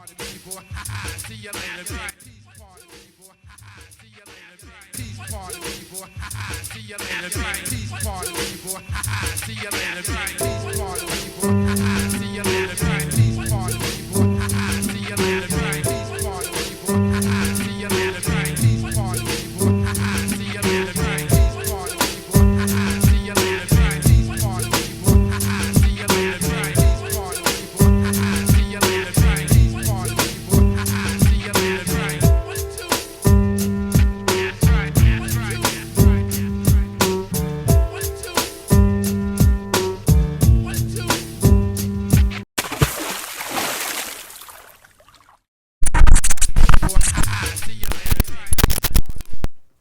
See you later, bitch. Tease party, people. See you later, bitch. Tease party, people. See you later, bitch. Tease party, people. See you later, bitch. Tease party, people. See you later, bitch. Tease party, people. See you later, bitch. Tease party, people. See you later, bitch. Tease party, people. See you later, bitch. Tease party, people. See you later, bitch. Tease party, people. See you later, bitch. Tease party, people. See you later,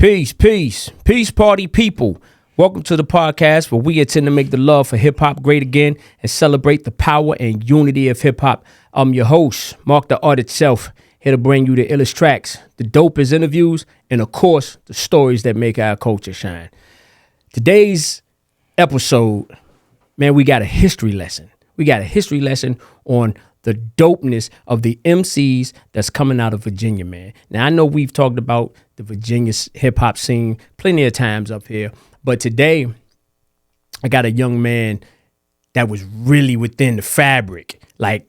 bitch. Peace, party people. Welcome to the podcast where we intend to make the love for hip hop great again and celebrate the power and unity of hip hop. I'm your host, Mark the Art itself, here to bring you the illest tracks, the dopest interviews, and of course, the stories that make our culture shine. Today's episode, man, we got a history lesson. We got a history lesson on the dopeness of the MCs that's coming out of Virginia, man. Now, I know we've talked about the Virginia hip-hop scene plenty of times up here, but today I got a young man that was really within the fabric. Like,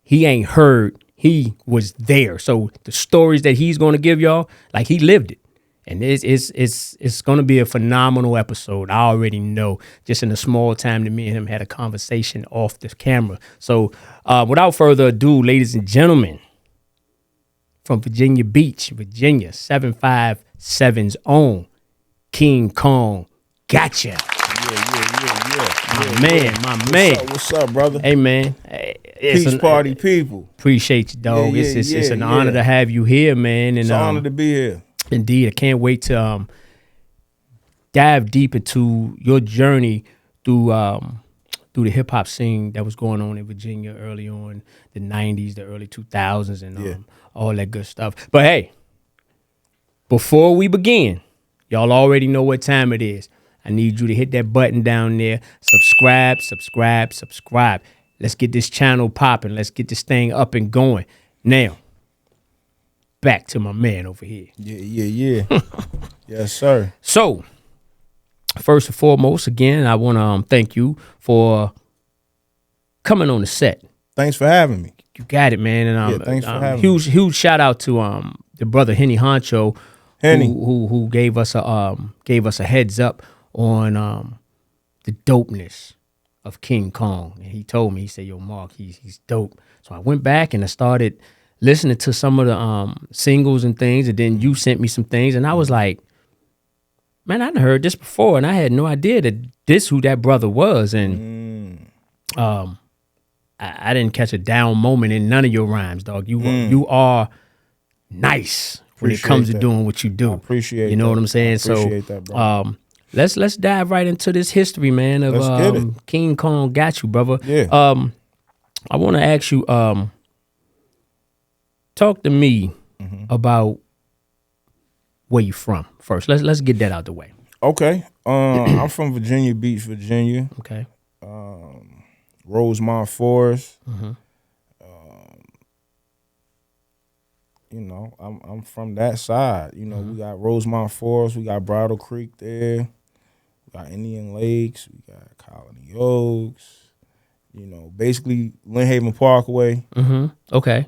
he ain't heard, he was there. So the stories that he's going to give y'all, like, he lived it. And it's going to be a phenomenal episode. I already know, just in the small time that me and him had a conversation off the camera. So without further ado, ladies and gentlemen, from Virginia Beach, Virginia, 757's own King Kong. Gotcha. Yeah. My man. What's up, brother? Hey, man. Peace party people. Appreciate you, dog. It's an honor to have you here, man. And, it's an honor to be here. Indeed, I can't wait to dive deep into your journey through the hip hop scene that was going on in Virginia early on, the 90s, the early 2000s, and all that good stuff. But hey, before we begin, y'all already know what time it is. I need you to hit that button down there, subscribe. Let's get this channel popping. Let's get this thing up and going. Now, back to my man over here. Yeah. Yes, sir. So, first and foremost, again, I want to thank you for coming on the set. Thanks for having me. You got it, man. And thanks for having me. Huge shout out to the brother Henny Honcho, who gave us a heads up on the dopeness of King Kong. And he told me, he said, "Yo, Mark, he's dope." So I went back and I started listening to some of the singles and things, and then you sent me some things, and I was like, man, I done heard this before, and I had no idea that this who that brother was, and I didn't catch a down moment in none of your rhymes, dog. You are nice when it comes to doing what you do. I appreciate you know that. what I'm saying? I appreciate that, bro. Let's dive right into this history, man, of King Kong. Got you, brother. Yeah. I want to ask you, talk to me about where you from first. Let's get that out the way. Okay. I'm from Virginia Beach, Virginia. Okay. Rosemont Forest. I'm from that side. We got Rosemont Forest. We got Bridle Creek there. We got Indian Lakes. We got Colony Oaks. Basically Lynn Haven Parkway. Okay.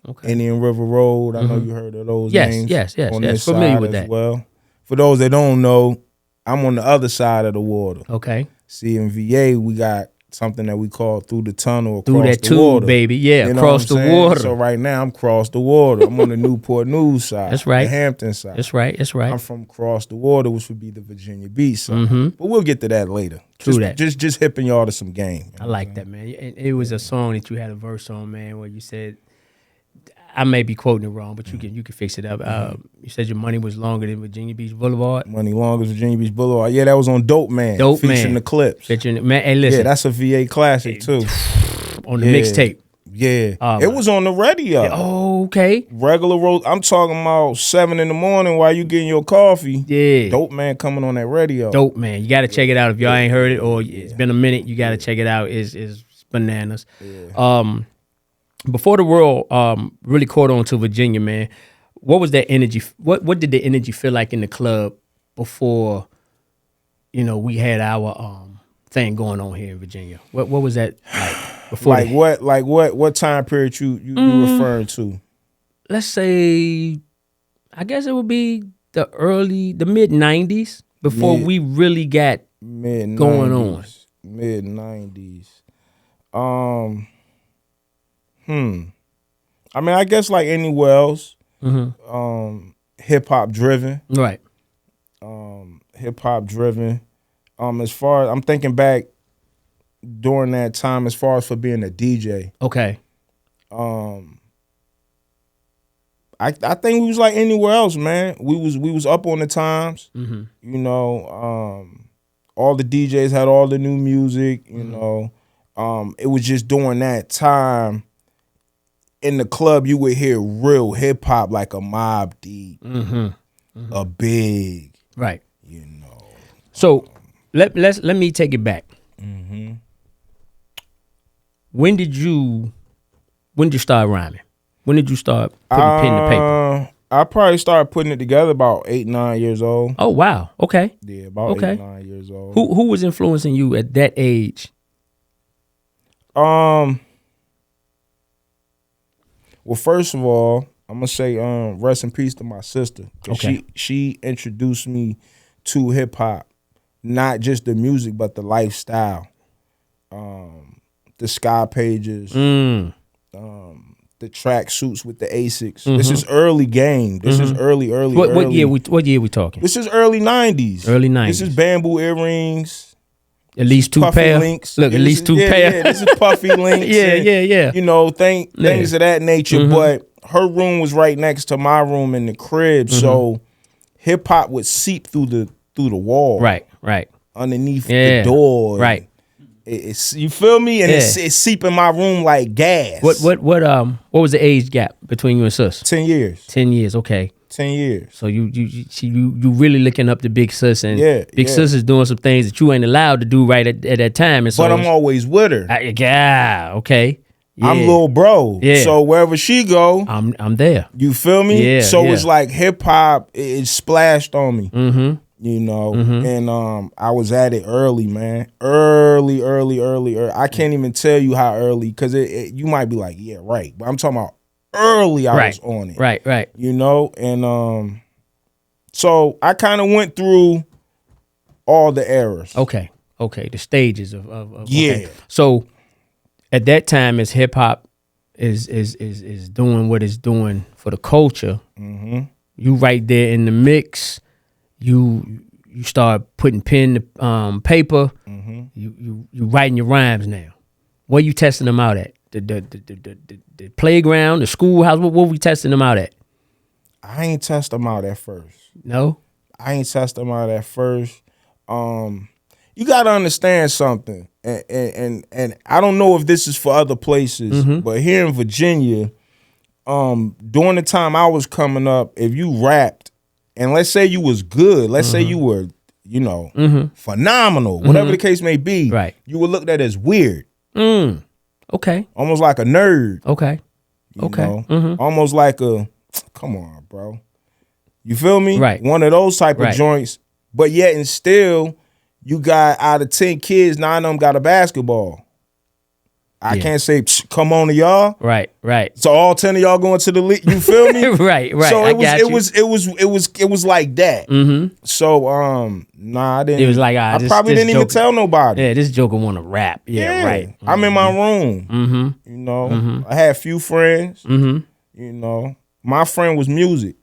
Okay. Indian River Road. I know you heard of those names. Yes. On this Familiar side with as that. well. For those that don't know, I'm on the other side of the water. Okay. See, in VA, we got something that we call through the tunnel across Through that the tube, water. baby. Yeah, You know across what I'm the saying? water. So right now, I'm across the water. I'm on the Newport News side. That's right. The Hampton side. That's right. I'm from across the water, which would be the Virginia Beach side. But we'll get to that later. Just hipping y'all to some game. I like that, man. It was a song that you had a verse on, man, where you said, I may be quoting it wrong, but you can fix it up. You said your money was longer than Virginia Beach Boulevard. Money long as Virginia Beach Boulevard. Yeah, that was on Dope Man. Featuring the Clips. Man, hey, listen. Yeah, that's a VA classic too. On the mixtape. Yeah. It was on the radio. Oh, okay. Regular road. I'm talking about 7 in the morning while you getting your coffee. Yeah. Dope Man coming on that radio. Dope Man. You got to check it out. If y'all ain't heard it or it's been a minute, you got to check it out. It's bananas. Yeah. before the world really caught on to Virginia, man, what was that energy? What did the energy feel like in the club before, we had our thing going on here in Virginia? What was that like before? What time period you referring to? Let's say, I guess it would be the mid '90s before we really got going on. Mid '90s. I mean, I guess like anywhere else, hip hop driven, right? Hip hop driven. As far as I'm thinking back during that time, as far as for being a DJ, okay. I think we was like anywhere else, man. We was up on the times, all the DJs had all the new music, it was just during that time. In the club, you would hear real hip hop, like a Mobb Deep, a Big, right? So let me take it back. When did you start rhyming? When did you start putting pen to paper? I probably started putting it together about 8, 9 years old. Oh wow, okay. Yeah, about 8, 9 years old. Who was influencing you at that age? Well, first of all, I'm gonna say rest in peace to my sister. Okay. She introduced me to hip hop, not just the music but the lifestyle. The sky pages, the track suits with the Asics. This is early game. This is early. What year we talking? This is early '90s. Early '90s. This is bamboo earrings. At least two pair. Links. Look, at least two pair. Yeah, this is puffy links. Yeah. Things of that nature. But her room was right next to my room in the crib, so hip hop would seep through the wall. Right. Underneath the door. Right. It's you feel me? And it's seep in my room like gas. What was the age gap between you and sis? 10 years. 10 years, okay. 10 years. So you really looking up to Big Sis, and Big Sis is doing some things that you ain't allowed to do right at that time. And so but I'm always with her. Okay. Yeah. I'm little bro. Yeah. So wherever she go, I'm there. You feel me? Yeah. So it's like hip hop, it splashed on me. And I was at it early, man. Early. I can't even tell you how early, because you might be like, yeah, right. But I'm talking about early I was on it. Right. And so I kind of went through all the eras. Okay. The stages of yeah. Okay. So at that time, as hip hop is doing what it's doing for the culture, you right there in the mix. You start putting pen to paper. You writing your rhymes now. Where you testing them out at? The playground, the schoolhouse. What we testing them out at? I ain't test them out at first. No, I ain't test them out at first. You gotta understand something, and I don't know if this is for other places, but here in Virginia, during the time I was coming up, if you rapped, and let's say you was good, let's say you were, phenomenal, whatever the case may be, right, you were looked at as weird. Okay. Almost like a nerd. Okay. You know? Almost like a, come on, bro. You feel me? Right. One of those type of joints. But yet and still, you got out of 10 kids, 9 of them got a basketball. I can't say, come on to y'all. Right. So all 10 of y'all going to the league. You feel me? Right. So it was like that. So nah, I didn't. It was like I probably didn't even tell nobody. Yeah, this joker want to rap. Yeah, right. I'm in my room. You know, I had a few friends. You know, my friend was music.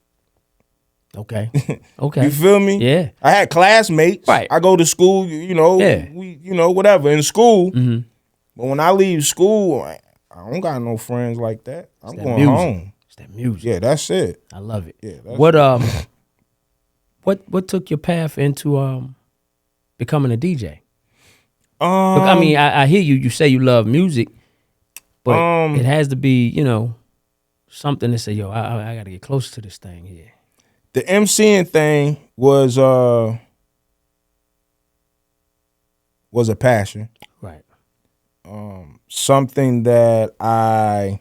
Okay. You feel me? Yeah. I had classmates. Right. I go to school. You know. Yeah. We, whatever in school. But when I leave school, I don't got no friends like that. I'm going home. It's that music. Yeah, that's it. I love it. Yeah. What took your path into becoming a DJ? Look, I mean, I hear you. You say you love music, but it has to be, something to say, yo, I got to get closer to this thing here. The MCing thing was a passion. Right. Something that I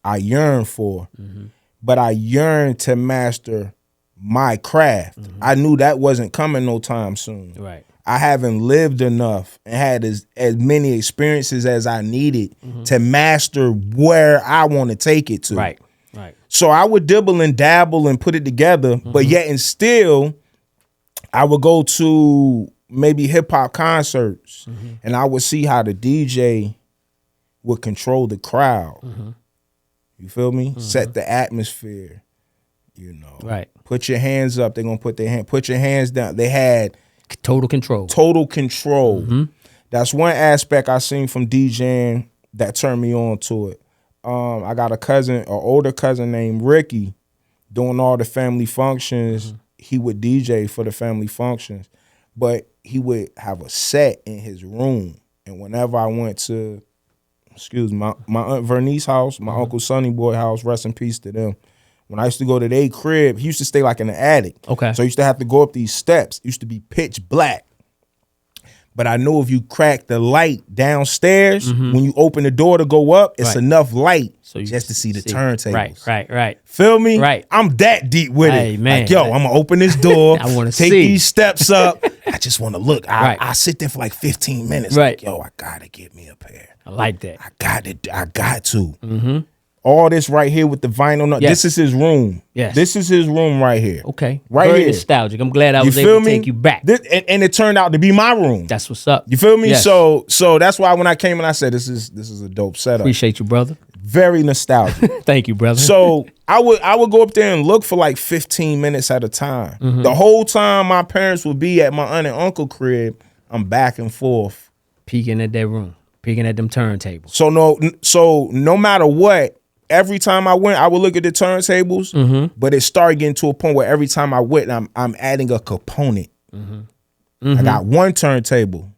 I yearn for. But I yearn to master my craft. I knew that wasn't coming no time soon. Right. I haven't lived enough and had as many experiences as I needed to master where I want to take it to. Right. Right. So I would dibble and dabble and put it together, but yet and still, I would go to maybe hip hop concerts and I would see how the DJ would control the crowd. You feel me? Set the atmosphere. You know. Right. Put your hands up. They're gonna put their hand. Put your hands down. They had Total control. total control. That's one aspect I seen from DJing that turned me on to it. I got a cousin, an older cousin named Ricky, doing all the family functions. He would DJ for the family functions, but he would have a set in his room. And whenever I went to, my Aunt Vernice's house, my Uncle Sonny Boy house, rest in peace to them. When I used to go to their crib, he used to stay like in the attic. Okay. So I used to have to go up these steps. It used to be pitch black. But I know if you crack the light downstairs, when you open the door to go up, it's enough light So you just to see the turntables. Right. Feel me? Right. I'm that deep with Hey, it. man. Like, yo, I'm going to open this door. I wanna take see. these steps up. I just want to look. Right. I sit there for like 15 minutes. Right. Like, yo, I got to get me a pair. I like that. I got to. All this right here with the vinyl. Yes. This is his room. Yes. This is his room right here. Okay. Right Very here. nostalgic. I'm glad I You was feel able to me? take you back. And it turned out to be my room. That's what's up. You feel me? Yes. So that's why when I came and I said this is a dope setup. Appreciate you, brother. Very nostalgic. Thank you, brother. So I would go up there and look for like 15 minutes at a time. The whole time my parents would be at my aunt and uncle crib, I'm back and forth. Peeking at that room. Peeking at them turntables. So no matter what, every time I went, I would look at the turntables, but it started getting to a point where every time I went, I'm adding a component. I got one turntable.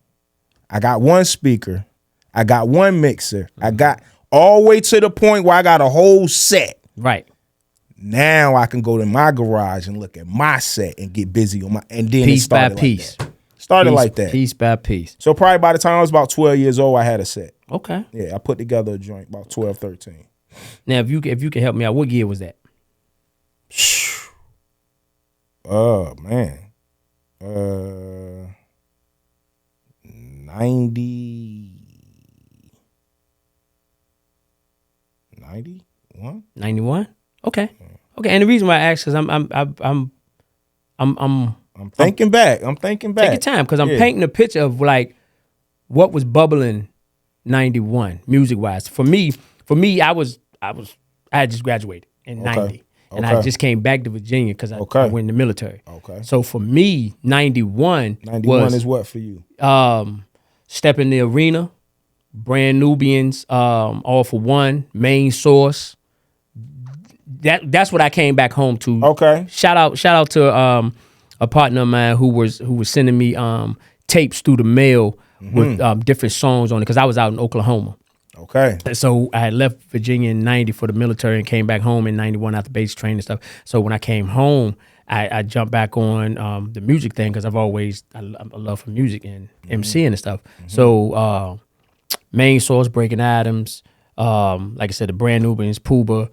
I got one speaker. I got one mixer. I got all the way to the point where I got a whole set. Right. Now I can go to my garage and look at my set and get busy on my, and then Piece it started by piece. Like that. Started like that. Piece by piece. So probably by the time I was about 12 years old, I had a set. Okay. Yeah, I put together a joint about 12, 13. Now, if you can help me out, what year was that? Oh man, 91. 91. Okay. Okay. And the reason why I asked is I'm thinking back. I'm thinking back. Take your time, because I'm painting a picture of like what was bubbling 91 music wise. For me, I had just graduated in 90. And I just came back to Virginia because I went in the military. Okay. So for me, 91 was, is what for you? Step in the Arena, Brand Nubians, All for One, Main Source. That's what I came back home to. Okay. Shout out to a partner of mine who was sending me tapes through the mail with different songs on it, because I was out in Oklahoma. Okay. So I had left Virginia in 90 for the military and came back home in 91 after basic training and stuff. So when I came home, I jumped back on the music thing, because I've always I love for music and MCing and stuff. So Main Source, Breaking Adams, like I said, the Brand Nubians, Puba.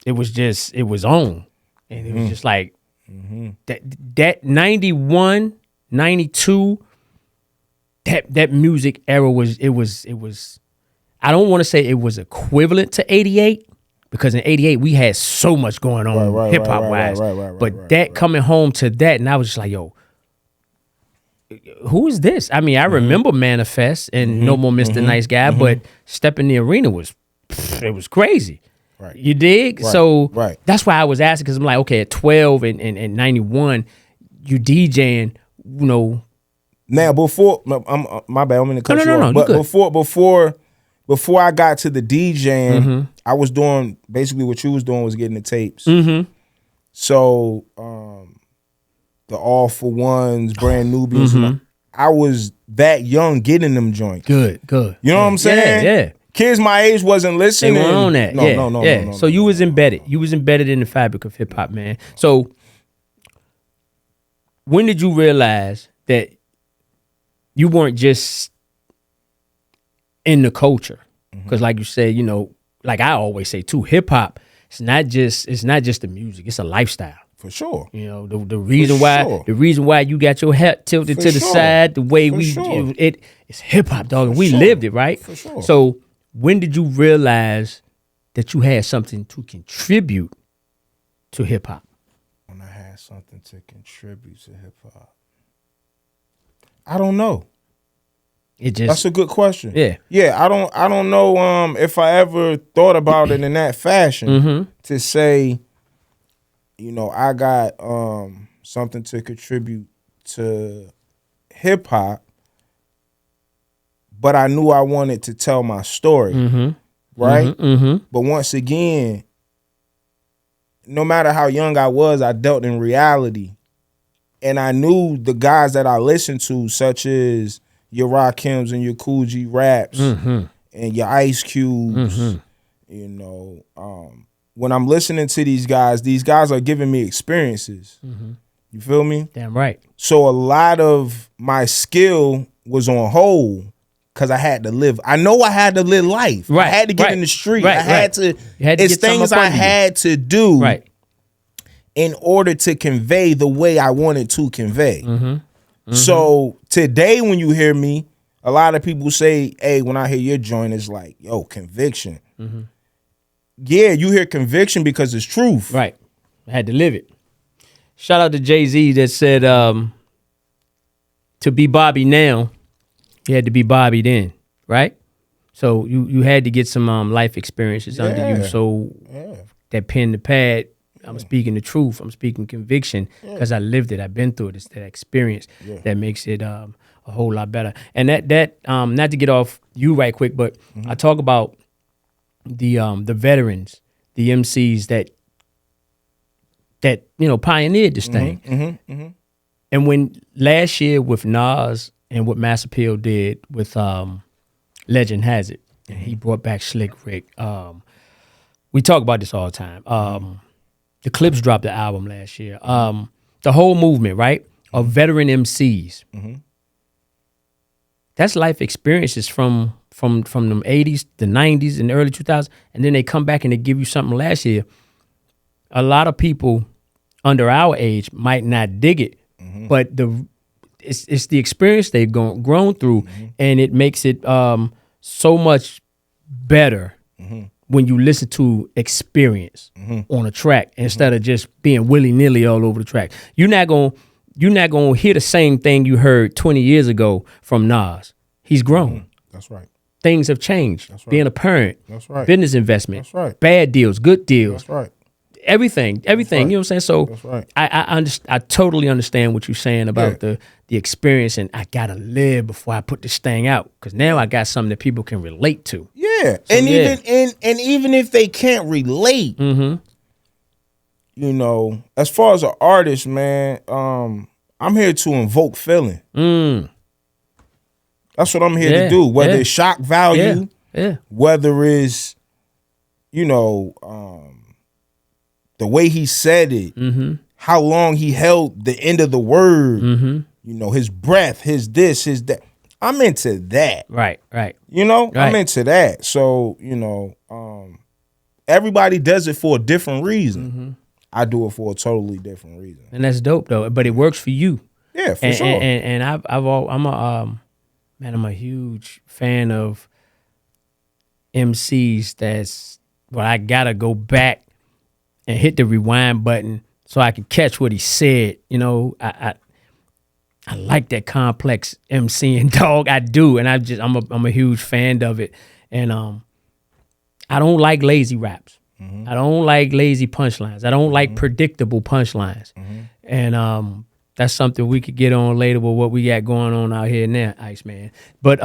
It was on, and it was just like that 91, 92. That music era was I don't want to say it was equivalent to 88, because in 88 we had so much going on hip hop wise. But that coming home to that, and I was just like, yo, who is this? I mean, I remember Manifest and No More Mr. Nice Guy, but Step in the Arena was crazy. Right. You dig? Right. So Right. that's why I was asking, because I'm like, okay, at 12 and 91, you DJing, you know. Now before, my bad, I'm gonna cut you off. No, but before I got to the DJing, I was doing basically what you was doing, was getting the tapes. So the All for Ones, Brand Nubians, I was that young getting them joints. Good. You know what I'm saying? Yeah. Kids my age wasn't listening. They weren't on that. No. So you was embedded. You was embedded in the fabric of hip hop, man. So when did you realize that you weren't just in the culture, Because like you said, you know, like I always say too, hip hop, it's not just the music, it's a lifestyle. For sure. You know, the reason why you got your head tilted to the side, the way it's hip hop, dog, and we lived it, right? For sure. So when did you realize that you had something to contribute to hip hop? When I had something to contribute to hip hop, I don't know. That's a good question. Yeah. I don't know if I ever thought about it in that fashion to say, you know, I got something to contribute to hip hop, but I knew I wanted to tell my story, right? But once again, no matter how young I was, I dealt in reality, and I knew the guys that I listened to, such as your Rakims and your Cool G Raps and your Ice Cubes, you know. When I'm listening to these guys are giving me experiences. You feel me? Damn right. So a lot of my skill was on hold because I had to live. I know I had to live life. Right. I had to get in the street. Right. I had to. It's things I had to do in order to convey the way I wanted to convey. So today when you hear me, a lot of people say, hey, when I hear your joint, it's like, yo, conviction. Yeah, you hear conviction because it's truth. Right. I had to live it. Shout out to Jay-Z that said, to be Bobby now, you had to be Bobby then, right? So you had to get some life experiences under you. So that pen to pad, I'm speaking the truth. I'm speaking conviction because I lived it. I've been through it. It's that experience that makes it a whole lot better. And that not to get off you right quick, but I talk about the veterans, the MCs that you know pioneered this thing. And when last year with Nas and what Mass Appeal did with Legend Has It, and he brought back Slick Rick. We talk about this all the time. The Clips dropped the album last year. The whole movement, right, of veteran MCs. That's life experiences from them 80s, the 90s, and the early 2000s, and then they come back and they give you something last year. A lot of people under our age might not dig it, but it's the experience they've grown through, and it makes it so much better when you listen to experience on a track instead of just being willy-nilly all over the track. You're not gonna hear the same thing you heard 20 years ago from Nas. He's grown. That's right. Things have changed. That's right. Being a parent. That's right. Business investment. That's right. Bad deals, good deals. That's right. Everything. Right. You know what I'm saying? So That's right. I totally understand what you're saying about the experience, and I gotta live before I put this thing out, because now I got something that people can relate to. Yeah, So, even if they can't relate, you know, as far as an artist, man, I'm here to invoke feeling. That's what I'm here to do. Whether it's shock value, whether it's, you know, the way he said it, how long he held the end of the word, you know, his breath, his this, his that. I'm into that. Right. You know, I'm into that. So, you know, everybody does it for a different reason. I do it for a totally different reason. And that's dope though, but it works for you. Yeah, for sure. And I'm a huge fan of MCs I gotta go back and hit the rewind button so I can catch what he said. You know, I like that complex MCing, dog. I do, and I'm a huge fan of it. And I don't like lazy raps. I don't like lazy punchlines. I don't like predictable punchlines. And that's something we could get on later with what we got going on out here now, Iceman. But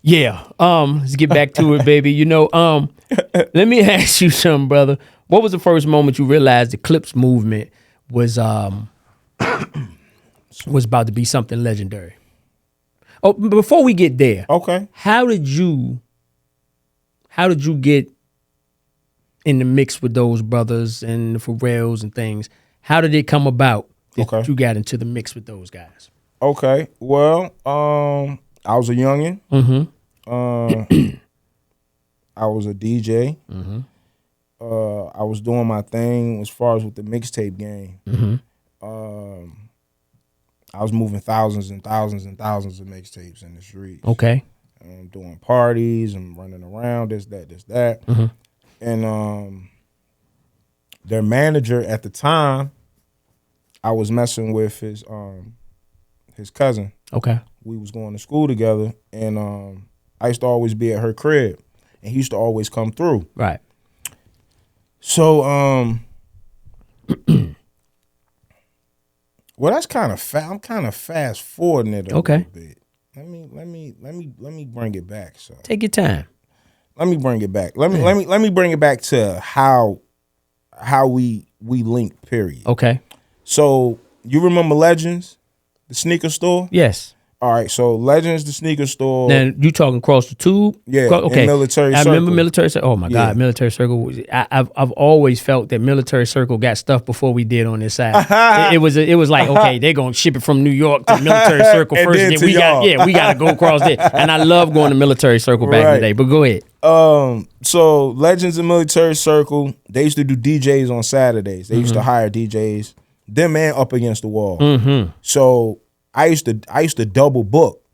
let's get back to it, baby. You know, let me ask you something, brother. What was the first moment you realized the Clips movement was about to be something legendary? Oh, before we get there, okay. How did you get in the mix with those brothers and the Pharrells and things? How did it come about that you got into the mix with those guys? Okay. Well, I was a youngin'. I was a DJ. Mm-hmm. I was doing my thing as far as with the mixtape game. Mm-hmm. I was moving thousands and thousands and thousands of mixtapes in the streets. Okay. Doing parties and running around, this, that. Mm-hmm. And their manager at the time, I was messing with his cousin. Okay. We was going to school together, and I used to always be at her crib, and he used to always come through. Right. So, well, that's kind of I'm kind of fast forwarding it a little bit. Let me bring it back. So take your time. Let me bring it back. Let me bring it back to how we linked. Period. Okay. So you remember Legends, the sneaker store? Yes. All right, so Legends, the sneaker store. Now you talking across the tube? Yeah. Okay. In Military Circle. I remember Military Circle. Oh my God, Military Circle. I've always felt that Military Circle got stuff before we did on this side. it was like, okay, they're gonna ship it from New York to Military Circle And first. then And to we y'all. we gotta go across there. And I love going to Military Circle back in the day. But go ahead. So Legends and Military Circle, they used to do DJs on Saturdays. They used to hire DJs, them and Up Against the Wall. Mm-hmm. So I used to double book.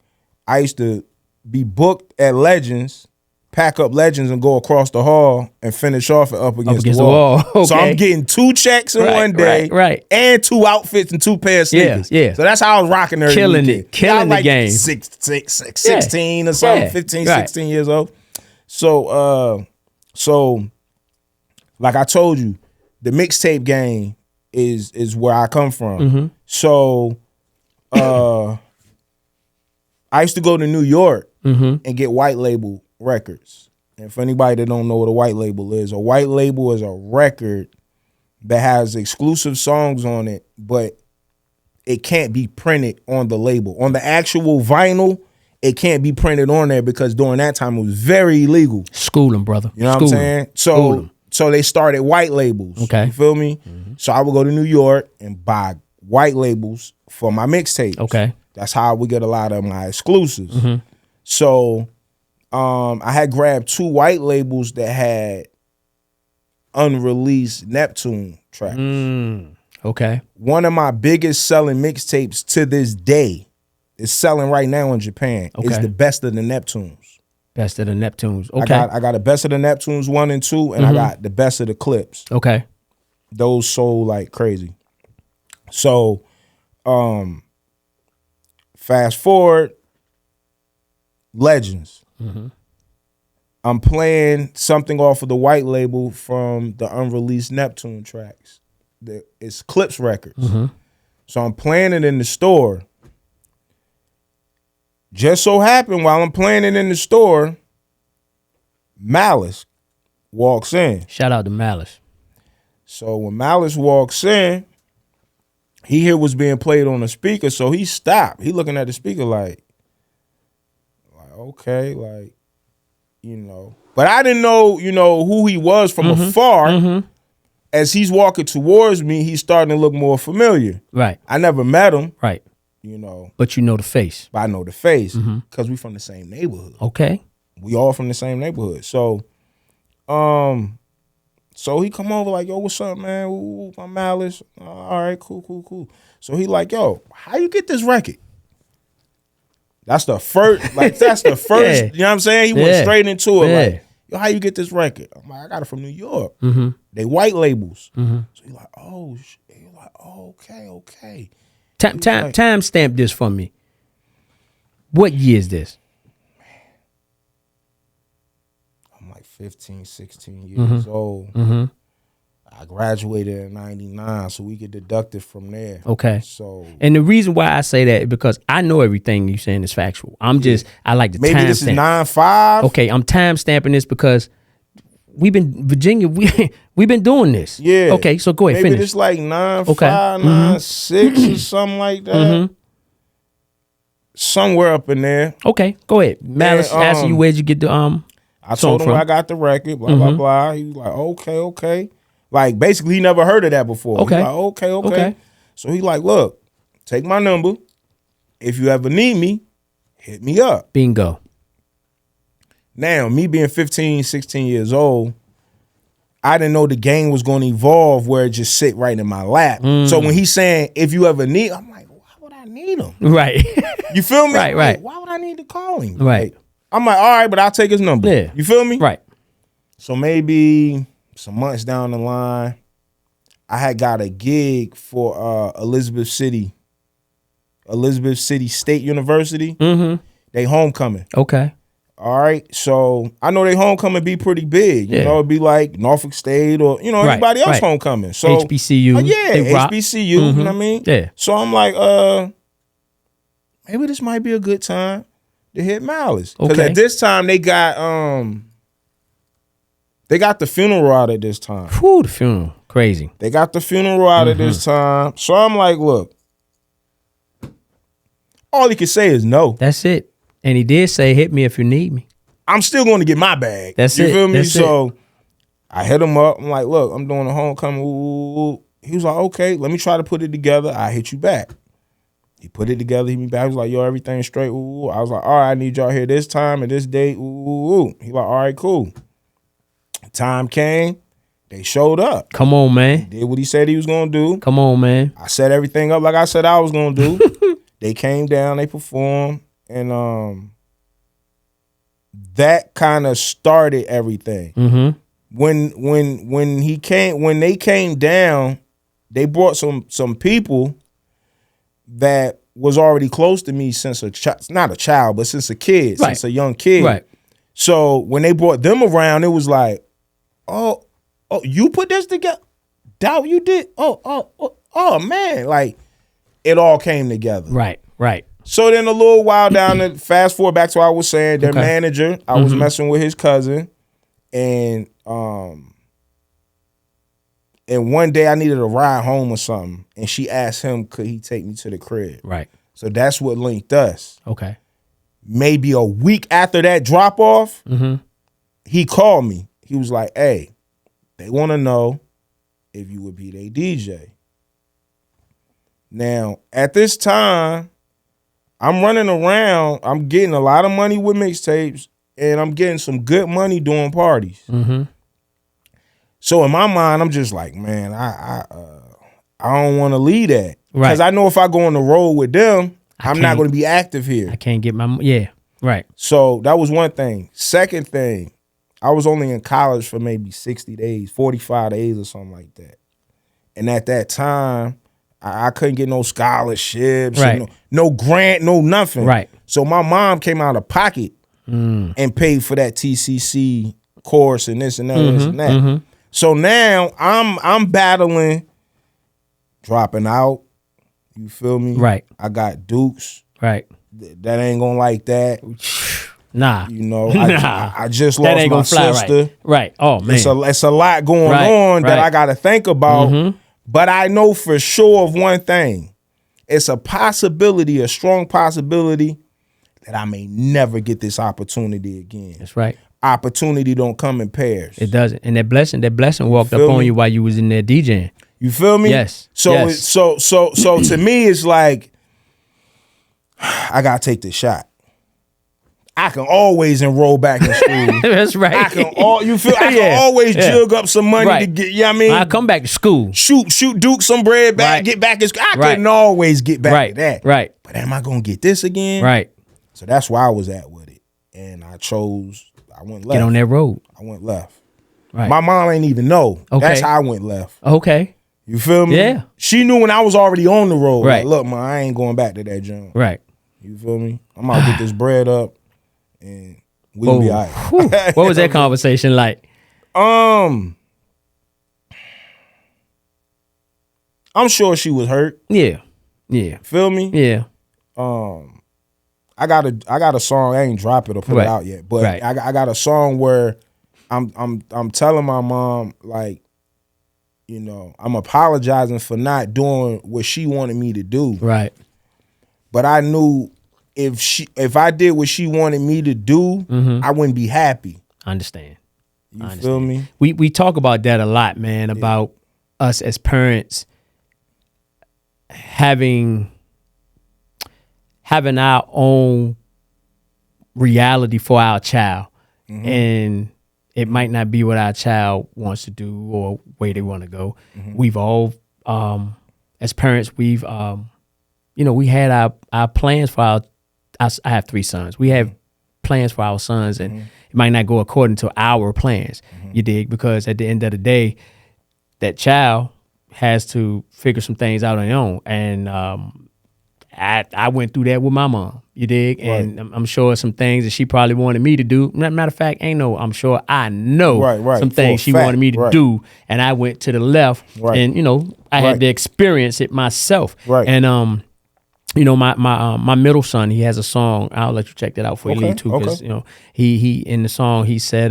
I used to be booked at Legends, pack up Legends and go across the hall and finish off at Up Against the Wall. Okay. So I'm getting 2 checks in one day, right. and 2 outfits and 2 pairs of sneakers. Yeah. So that's how I was rocking every Killing weekend. it. Killing I was the game. 16 or something, Yeah. 15, Right. 16 years old. So like I told you, the mixtape game is where I come from. Mm-hmm. So I used to go to New York and get white label records. And for anybody that don't know what a white label is, a white label is a record that has exclusive songs on it, but it can't be printed on the label. On the actual vinyl, it can't be printed on there because during that time it was very illegal. Schooling, brother. You know what I'm saying? So they started white labels. Okay. You feel me? So I would go to New York and buy white labels for my mixtapes. Okay. That's how I would get a lot of my exclusives. So I had grabbed 2 white labels that had unreleased Neptune tracks. Okay. One of my biggest selling mixtapes to this day is selling right now in Japan. Okay. It's the Best of the Neptunes. Best of the Neptunes. Okay. I got a Best of the Neptunes 1 and 2, and I got the Best of the Clips. Okay. Those sold like crazy. So fast forward, Legends. I'm playing something off of the white label from the unreleased Neptune tracks. It's Clips Records. So I'm playing it in the store. Just so happened while I'm playing it in the store, Malice walks in. Shout out to Malice. So when Malice walks in, he hear what's being played on the speaker, so he stopped. He looking at the speaker like okay, like, you know. But I didn't know, who he was from afar. As he's walking towards me, he's starting to look more familiar. Right. I never met him. Right. But you know the face. But I know the face because we from the same neighborhood. Okay. We all from the same neighborhood. So he come over like, yo, what's up, man? Ooh, my Malice. All right, cool. So he like, yo, how you get this record? That's the first, Yeah. You know what I'm saying? He went straight into it, Yeah. like, yo, how you get this record? I'm like, I got it from New York. They white labels. So he like, oh, shit. He like, oh, okay. Time stamp this for me. What year is this? I'm like 15, 16 years old. I graduated in 99, so we get deducted from there. Okay. So And the reason why I say that is because I know everything you're saying is factual. I like to maybe time this is stamp. 9-5. Okay, I'm time stamping this because Virginia, we've been doing this. Yeah. Okay, so go ahead, Maybe finish. this like 9-5, Okay. 9-6 or something like that. Somewhere up in there. Okay, go ahead. Malice asking you where'd you get the I told him from? where I got the record, blah, blah, blah. He was like, okay. Like, basically, he never heard of that before. Okay. He like, okay. Okay. So he like, look, take my number. If you ever need me, hit me up. bingo. Now, me being 15, 16 years old, I didn't know the game was going to evolve where it just sit right in my lap. So when he's saying, if you ever need, I'm like, why would I need him? Right. You feel me? Right, I'm like, right. why would I need to call him? Right. Like, I'm like, all right, but I'll take his number. Yeah. You feel me? Right. So maybe some months down the line, I had got a gig for Elizabeth City State University. Mm-hmm. They homecoming. Okay. All right. So I know they homecoming be pretty big. You Yeah. know, it'd be like Norfolk State or, you know, Right, anybody else right. homecoming. So HBCU. yeah, They rock. HBCU, you know what I mean? Yeah. So I'm like, maybe this might be a good time to hit Malice. Because Okay. at this time they got the funeral out at this time. Whew, the funeral. Crazy. They got the funeral out at this time. So I'm like, look, all he can say is no. That's it. And he did say, hit me if you need me. I'm still going to get my bag. That's you it. feel me? That's So I hit him up. I'm like, look, I'm doing a homecoming. Ooh. He was like, okay, let me try to put it together. I hit you back. He put it together. He me back. He was like, yo, everything's straight. Ooh. I was like, all right, I need y'all here this time and this date. Ooh. He like, all right, cool. Time came. They showed up. Come on, man. Did what he said he was going to do. Come on, man. I set everything up like I said I was going to do. They came down. They performed. And that kind of started everything. Mm-hmm. When they came down, they brought some people that was already close to me since not a child, but since a kid, Right. since a young kid. Right. So when they brought them around, it was like, oh, you put this together? Doubt you did? Oh man, like it all came together. Right. Right. So then a little while down, the fast forward back to what I was saying, their Okay. manager, I was messing with his cousin, and one day I needed a ride home or something, and she asked him, could he take me to the crib? Right. So that's what linked us. Okay. Maybe a week after that drop off, he called me. He was like, hey, they want to know if you would be their DJ. Now, at this time, I'm running around. I'm getting a lot of money with mixtapes, and I'm getting some good money doing parties. Mm-hmm. So in my mind, I'm just like, man, I don't want to leave that. Right. Because I know if I go on the road with them, I'm not can't- going to be active here. I can't get my, yeah. Right. So that was one thing. Second thing, I was only in college for maybe 60 days, 45 days or something like that. And at that time, I couldn't get no scholarships, Right. no grant, no nothing. Right. So my mom came out of pocket and paid for that TCC course and this and that and this and that. So now I'm battling, dropping out. You feel me? Right. I got Dukes. Right. That ain't gonna like that. Nah. You know, Nah. I just That lost ain't my gonna fly sister. right. Right. Oh, man. It's a lot going Right, on that right. I got to think about. But I know for sure of one thing. It's a possibility, a strong possibility that I may never get this opportunity again. That's right. Opportunity don't come in pairs. It doesn't. And that blessing walked up feel on me? you while you was in there DJing. You feel me? Yes. So Yes. so to me, it's like I gotta take this shot. I can always enroll back in school. That's right. I can Yeah. can always Yeah. jug up some money to Right. get, you know what I mean? I come back to school. Shoot Duke some bread back, Right. get back in school. I Right. couldn't always get back Right. to that. Right. But am I gonna get this again? Right. So that's where I was at with it. And I went left. Get on that road. I went left. Right. My mom ain't even know. Okay. That's how I went left. Okay. You feel me? Yeah. She knew when I was already on the road. Right. Like, look, man, I ain't going back to that joint. Right. You feel me? I'm gonna get this bread up and we'll be all right. Whew. What was that conversation like? I'm sure she was hurt. Yeah. Yeah. Feel me? Yeah. I got a song. I ain't drop it or put Right. it out yet, but Right. I got a song where I'm telling my mom, like, you know, I'm apologizing for not doing what she wanted me to do. Right. But I knew if I did what she wanted me to do, I wouldn't be happy. I understand. You feel me? We talk about that a lot, man, about us as parents having our own reality for our child. and it might not be what our child wants to do or where they want to go. We've all, as parents, we've, we had our plans for I have 3 sons. We have plans for our sons, and it might not go according to our plans. You dig? Because at the end of the day, that child has to figure some things out on their own. And I went through that with my mom. You dig? And I'm sure some things that she probably wanted me to do. Matter of fact, I'm sure I know some things she wanted me to do, and I went to the left. And I had to experience it myself. And my middle son, he has a song. I'll let you check that out for you too, because he in the song he said,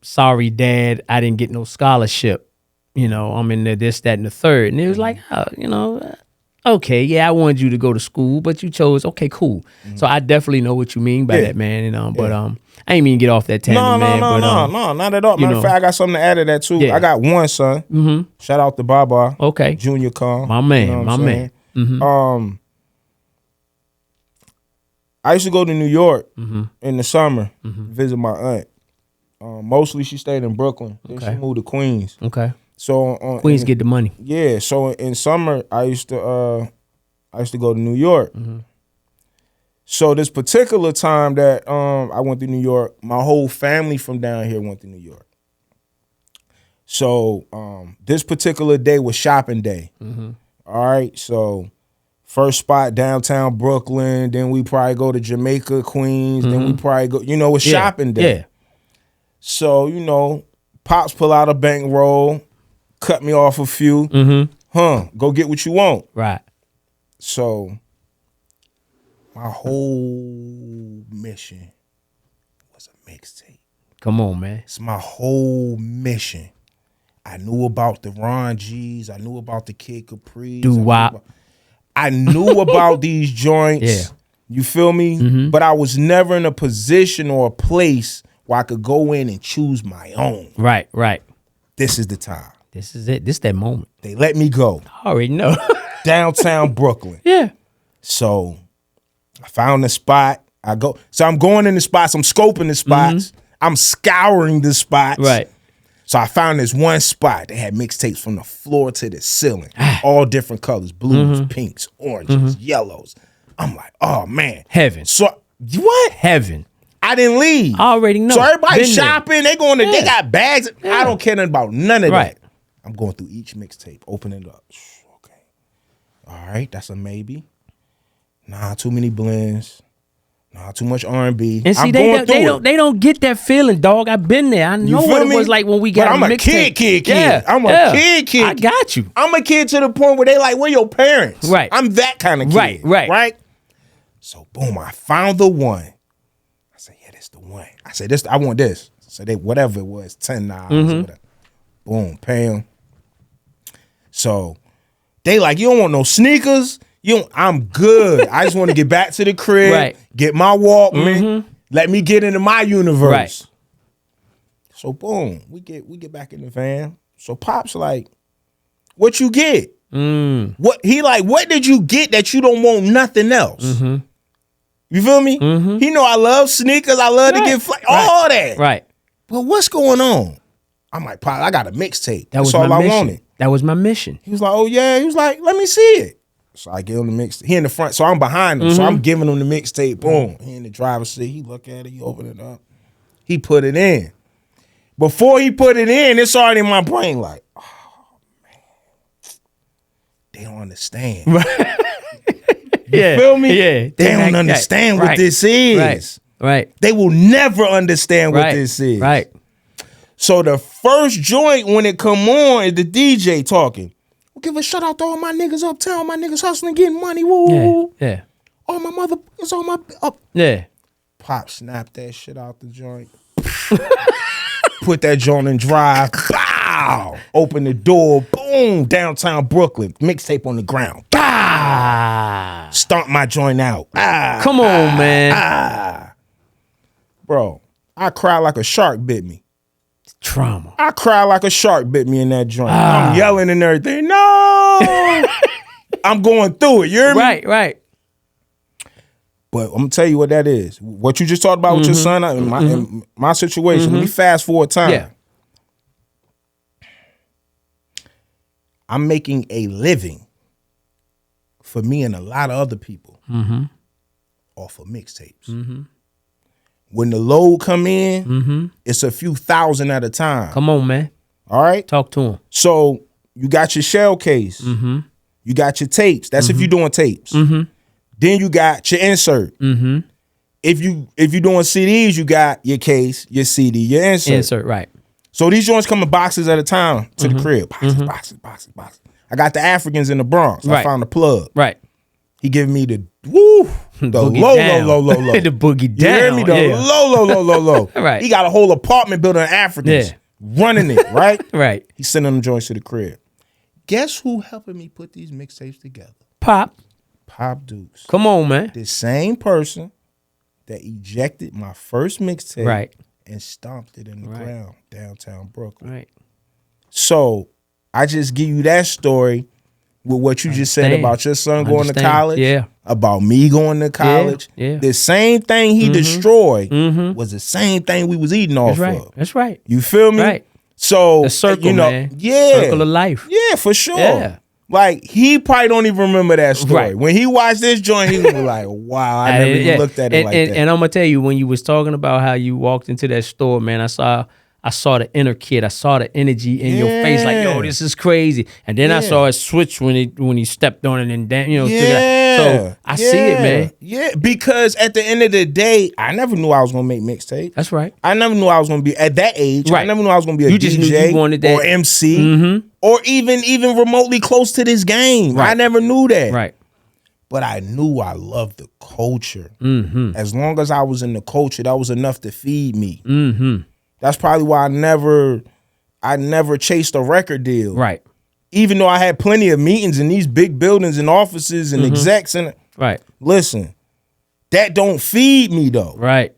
"Sorry, Dad, I didn't get no scholarship. I'm in this, that, and the third." And it was like, okay, yeah, I wanted you to go to school, but you chose. Okay, cool. So I definitely know what you mean by that, man. And but I ain't mean to get off that tangent, man. No, not at all. Matter of fact, I got something to add to that too. Yeah. I got one son. Shout out to Baba. Okay, Junior Khan. My man, my man. I used to go to New York in the summer, visit my aunt. Mostly she stayed in Brooklyn. Then she moved to Queens. Okay. So Queens get the money. Yeah. So in summer I used to go to New York. So this particular time that I went to New York, my whole family from down here went to New York. So this particular day was shopping day. All right. So first spot downtown Brooklyn. Then we probably go to Jamaica, Queens. Then we probably go. It's shopping day. Yeah. So pops pull out a bankroll, cut me off a few. Go get what you want. Right. So my whole mission was a mixtape. Come on, man. It's my whole mission. I knew about the Ron G's. I knew about the Kid Capri's. I knew about these joints. Yeah. You feel me? But I was never in a position or a place where I could go in and choose my own. Right, right. This is the time. This is it. This is that moment. They let me go. I already know. Downtown Brooklyn. Yeah. So I found the spot. So I'm going in the spots. I'm scoping the spots. I'm scouring the spots. Right. So I found this one spot. They had mixtapes from the floor to the ceiling. All different colors. Blues, pinks, oranges, yellows. I'm like, oh, man. Heaven. So what? Heaven. I didn't leave. I already know. So everybody shopping. They going to, they got bags. I don't care nothing about none of that. I'm going through each mixtape, opening it up. Okay. All right, that's a maybe. Nah, too many blends. Nah, too much R&B. And see, they don't get that feeling, dog. I've been there. I know what it was like when we got I'm a kid. Yeah, I'm a kid. I got you. I'm a kid to the point where they like, where your parents? Right. I'm that kind of kid. Right. So boom, I found the one. I said, yeah, this the one. I said, I want this. So they, whatever it was, $10 or whatever. Boom, pay them. So they like, you don't want no sneakers? I'm good. I just want to get back to the crib, get my Walkman, let me get into my universe. Right. So boom, we get back in the van. So Pop's like, what you get? What did you get that you don't want nothing else? You feel me? He know I love sneakers. I love to get all that. Right. But what's going on? I'm like, Pop, I got a mixtape. That's all I wanted. That was my mission. He was like, oh yeah. He was like, let me see it. So I give him the mixtape. He in the front, so I'm behind him. So I'm giving him the mixtape. Boom. He in the driver's seat. He look at it. He open it up. He put it in. Before he put it in, it's already in my brain like, oh man, they don't understand. You feel me? Yeah. They don't understand what this is. Right. They will never understand what this is. Right. So the first joint when it come on is the DJ talking. We'll give a shout out to all my niggas uptown, my niggas hustling, getting money. Woo. Yeah. All my mother is all my up. Yeah. Pop snapped that shit out the joint. Put that joint in drive. Bow. Open the door. Boom. Downtown Brooklyn. Mixtape on the ground. Bow. Stomp my joint out. Come on, man. Bro, I cried like a shark bit me. Trauma. I cried like a shark bit me in that joint. I'm yelling and everything. No! I'm going through it. You hear me? Right. But I'm gonna tell you what that is. What you just talked about with your son in my situation. Let me fast forward time. Yeah. I'm making a living for me and a lot of other people off of mixtapes. When the load come in, it's a few thousand at a time. Come on, man. All right? Talk to him. So you got your shell case. You got your tapes. That's if you're doing tapes. Then you got your insert. If you're doing CDs, you got your case, your CD, your insert. Insert, right. So these joints come in boxes at a time to the crib. Boxes. I got the Africans in the Bronx. I found the plug. Right. He giving me the low. down. The boogie down. You hear me? The low. Right. He got a whole apartment building of Africans running it, right? Right. He sending them joints to the crib. Guess who helping me put these mixtapes together? Pop Dukes. Come on, man. The same person that ejected my first mixtape Right. and stomped it in the ground downtown Brooklyn. Right. So I just give you that story with what you just said about your son going to college. Yeah. About me going to college. Yeah. The same thing he destroyed was the same thing we was eating off of. That's right. You feel me? Right. So The circle, man. Yeah. Circle of life. Yeah, for sure. Yeah. Like, he probably don't even remember that story. Right. When he watched this joint, he was like, wow, I never even looked at it like that. And I'm going to tell you, when you was talking about how you walked into that store, man, I saw the inner kid. I saw the energy in your face, like, yo, this is crazy. And then I saw it switch when he stepped on it and then, so I see it, man. Yeah, because at the end of the day, I never knew I was gonna make mixtapes. That's right. I never knew I was gonna be at that age. Right. I never knew I was gonna be a You just knew DJ you wanted that. or MC or even remotely close to this game. Right. I never knew that. Right. But I knew I loved the culture. As long as I was in the culture, that was enough to feed me. That's probably why I never chased a record deal. Right. Even though I had plenty of meetings in these big buildings and offices and execs and Right. listen, that don't feed me though. Right.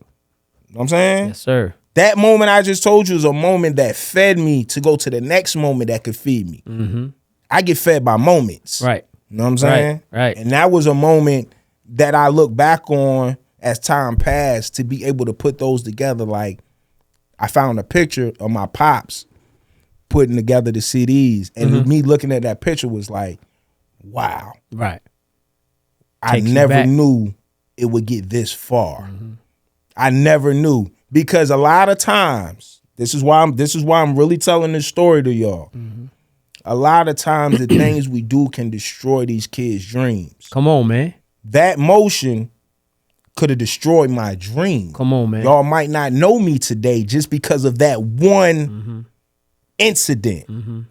You know what I'm saying? Yes, sir. That moment I just told you is a moment that fed me to go to the next moment that could feed me. I get fed by moments. Right. You know what I'm saying? Right. And that was a moment that I look back on as time passed to be able to put those together. Like, I found a picture of my pops putting together the CDs, and me looking at that picture was like, wow. Right. I Takes you never back. knew it would get this far. I never knew, because a lot of times, this is why I'm really telling this story to y'all. A lot of times the things we do can destroy these kids' dreams. Come on, man. That motion could have destroyed my dream. Come on, man. Y'all might not know me today just because of that one incident.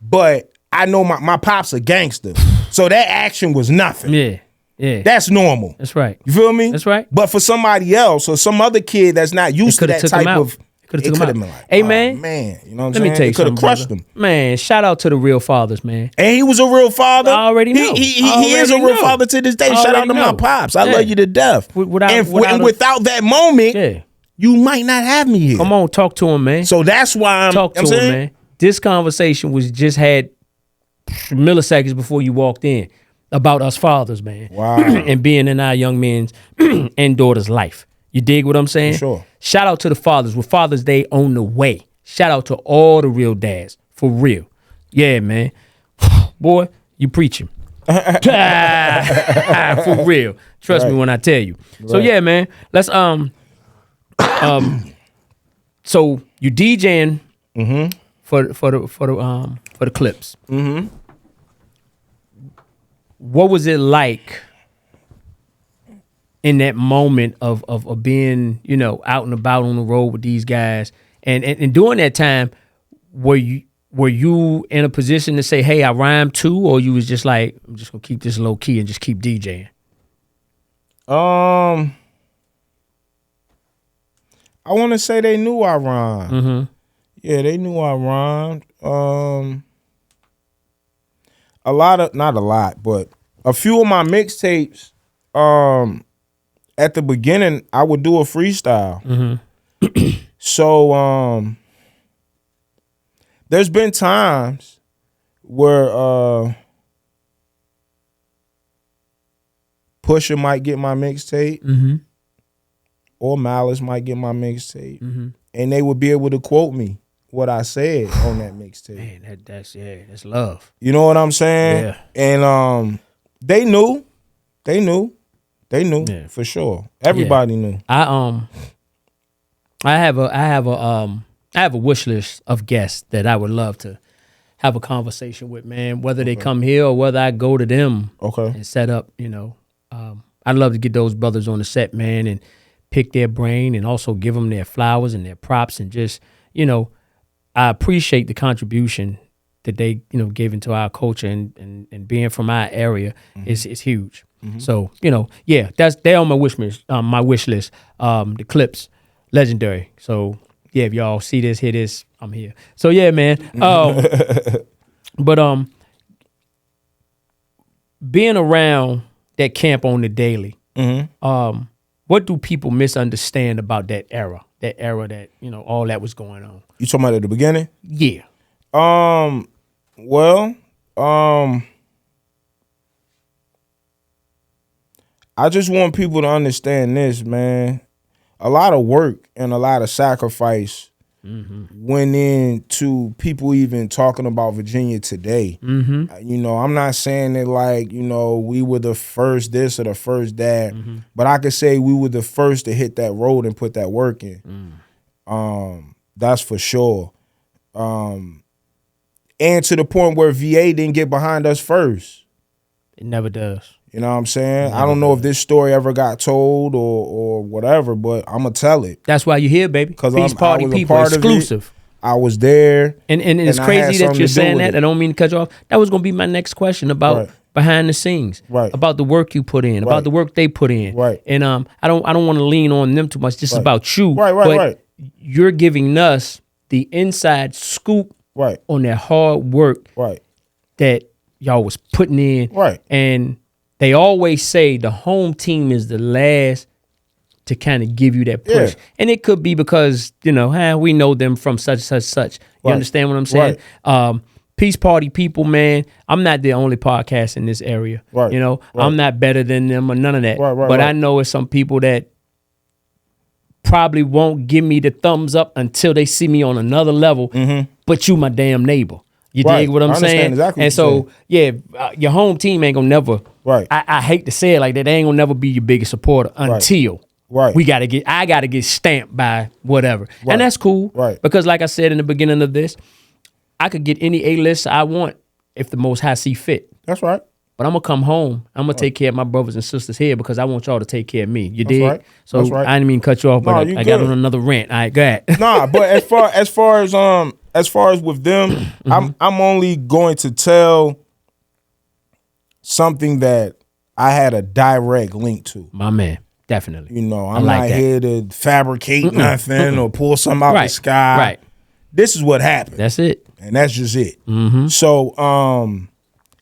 But I know my pop's a gangster. So that action was nothing. Yeah. Yeah. That's normal. That's right. You feel me? That's right. But for somebody else or some other kid that's not used to that type of, It could it have could took have him been out. like, Hey, oh, man. man. You know what I'm Let saying? me tell you It could have something, crushed brother. him. Man, shout out to the real fathers, man. And he was a real father. I already know. He is a real father to this day. Shout out Already to my know. pops. I Yeah. love you to death. Without Without that moment, Yeah. you might not have me here. Come on, talk to him, man. So that's why Talk to I'm him, saying, man. This conversation was just had milliseconds before you walked in about us fathers, man. Wow. And being in our young men's and daughters' life. You dig what I'm saying? For sure. Shout out to the fathers with Father's Day on the way. Shout out to all the real dads. For real. Yeah, man. Boy, you preaching. For real. Trust me when I tell you. So yeah, man. Let's so you DJing for the clips. What was it like in that moment of being, you know, out and about on the road with these guys? And during that time, were you in a position to say, hey, I rhyme too, or you was just like, I'm just gonna keep this low key and just keep DJing? I want to say they knew I rhymed. Yeah, they knew I rhymed. Not a lot, but a few of my mixtapes, at the beginning, I would do a freestyle. So, there's been times where Pusha might get my mixtape, Mm-hmm. or Malice might get my mixtape, Mm-hmm. and they would be able to quote me what I said on that mixtape. Man, that's love. You know what I'm saying? Yeah. And they knew Yeah. for sure. Everybody knew. I have a wish list of guests that I would love to have a conversation with, man. Whether they come here or whether I go to them, Okay. and set up. I'd love to get those brothers on the set, man, and pick their brain and also give them their flowers and their props and just, I appreciate the contribution that they, gave into our culture and being from our area is huge. So, they're on my wish list. The Clips, legendary. So yeah, if y'all see this, hear this, I'm here. So yeah, man. But being around that camp on the daily, what do people misunderstand about that era? That era that, all that was going on. You talking about at the beginning? Yeah. Well, I just want people to understand this, man. A lot of work and a lot of sacrifice went into people even talking about Virginia today. I'm not saying that like, we were the first this or the first that, but I could say we were the first to hit that road and put that work in. That's for sure. And to the point where VA didn't get behind us first. It never does. You know what I'm saying? I don't know if this story ever got told or whatever, but I'm going to tell it. That's why you're here, baby. Because Peace Party people, exclusive. I was there. And it's crazy that you're saying that. I don't mean to cut you off. That was going to be my next question about behind the scenes. Right. About the work you put in, about the work they put in. Right. And I don't want to lean on them too much. This is about you. Right. You're giving us the inside scoop on that hard work that y'all was putting in. Right. And they always say the home team is the last to kind of give you that push. Yeah. And it could be because, we know them from such. You understand what I'm saying? Peace Party people, man, I'm not the only podcast in this area. Right. I'm not better than them or none of that. But I know it's some people that probably won't give me the thumbs up until they see me on another level. But you my damn neighbor. You dig what I'm saying? Exactly and so, your home team ain't gonna never. Right. I hate to say it like that. They ain't gonna never be your biggest supporter until I gotta get stamped by whatever, and that's cool. Right. Because like I said in the beginning of this, I could get any A-list I want if the Most High see fit. That's right. But I'm gonna come home. I'm gonna take care of my brothers and sisters here because I want y'all to take care of me. You dig? Right. So I didn't mean to cut you off, but I got on another rant. All right, go ahead. Nah, but as far as with them, I'm only going to tell something that I had a direct link to. My man, definitely. I'm not here to fabricate nothing or pull something out the sky. Right. This is what happened. That's it. And that's just it. So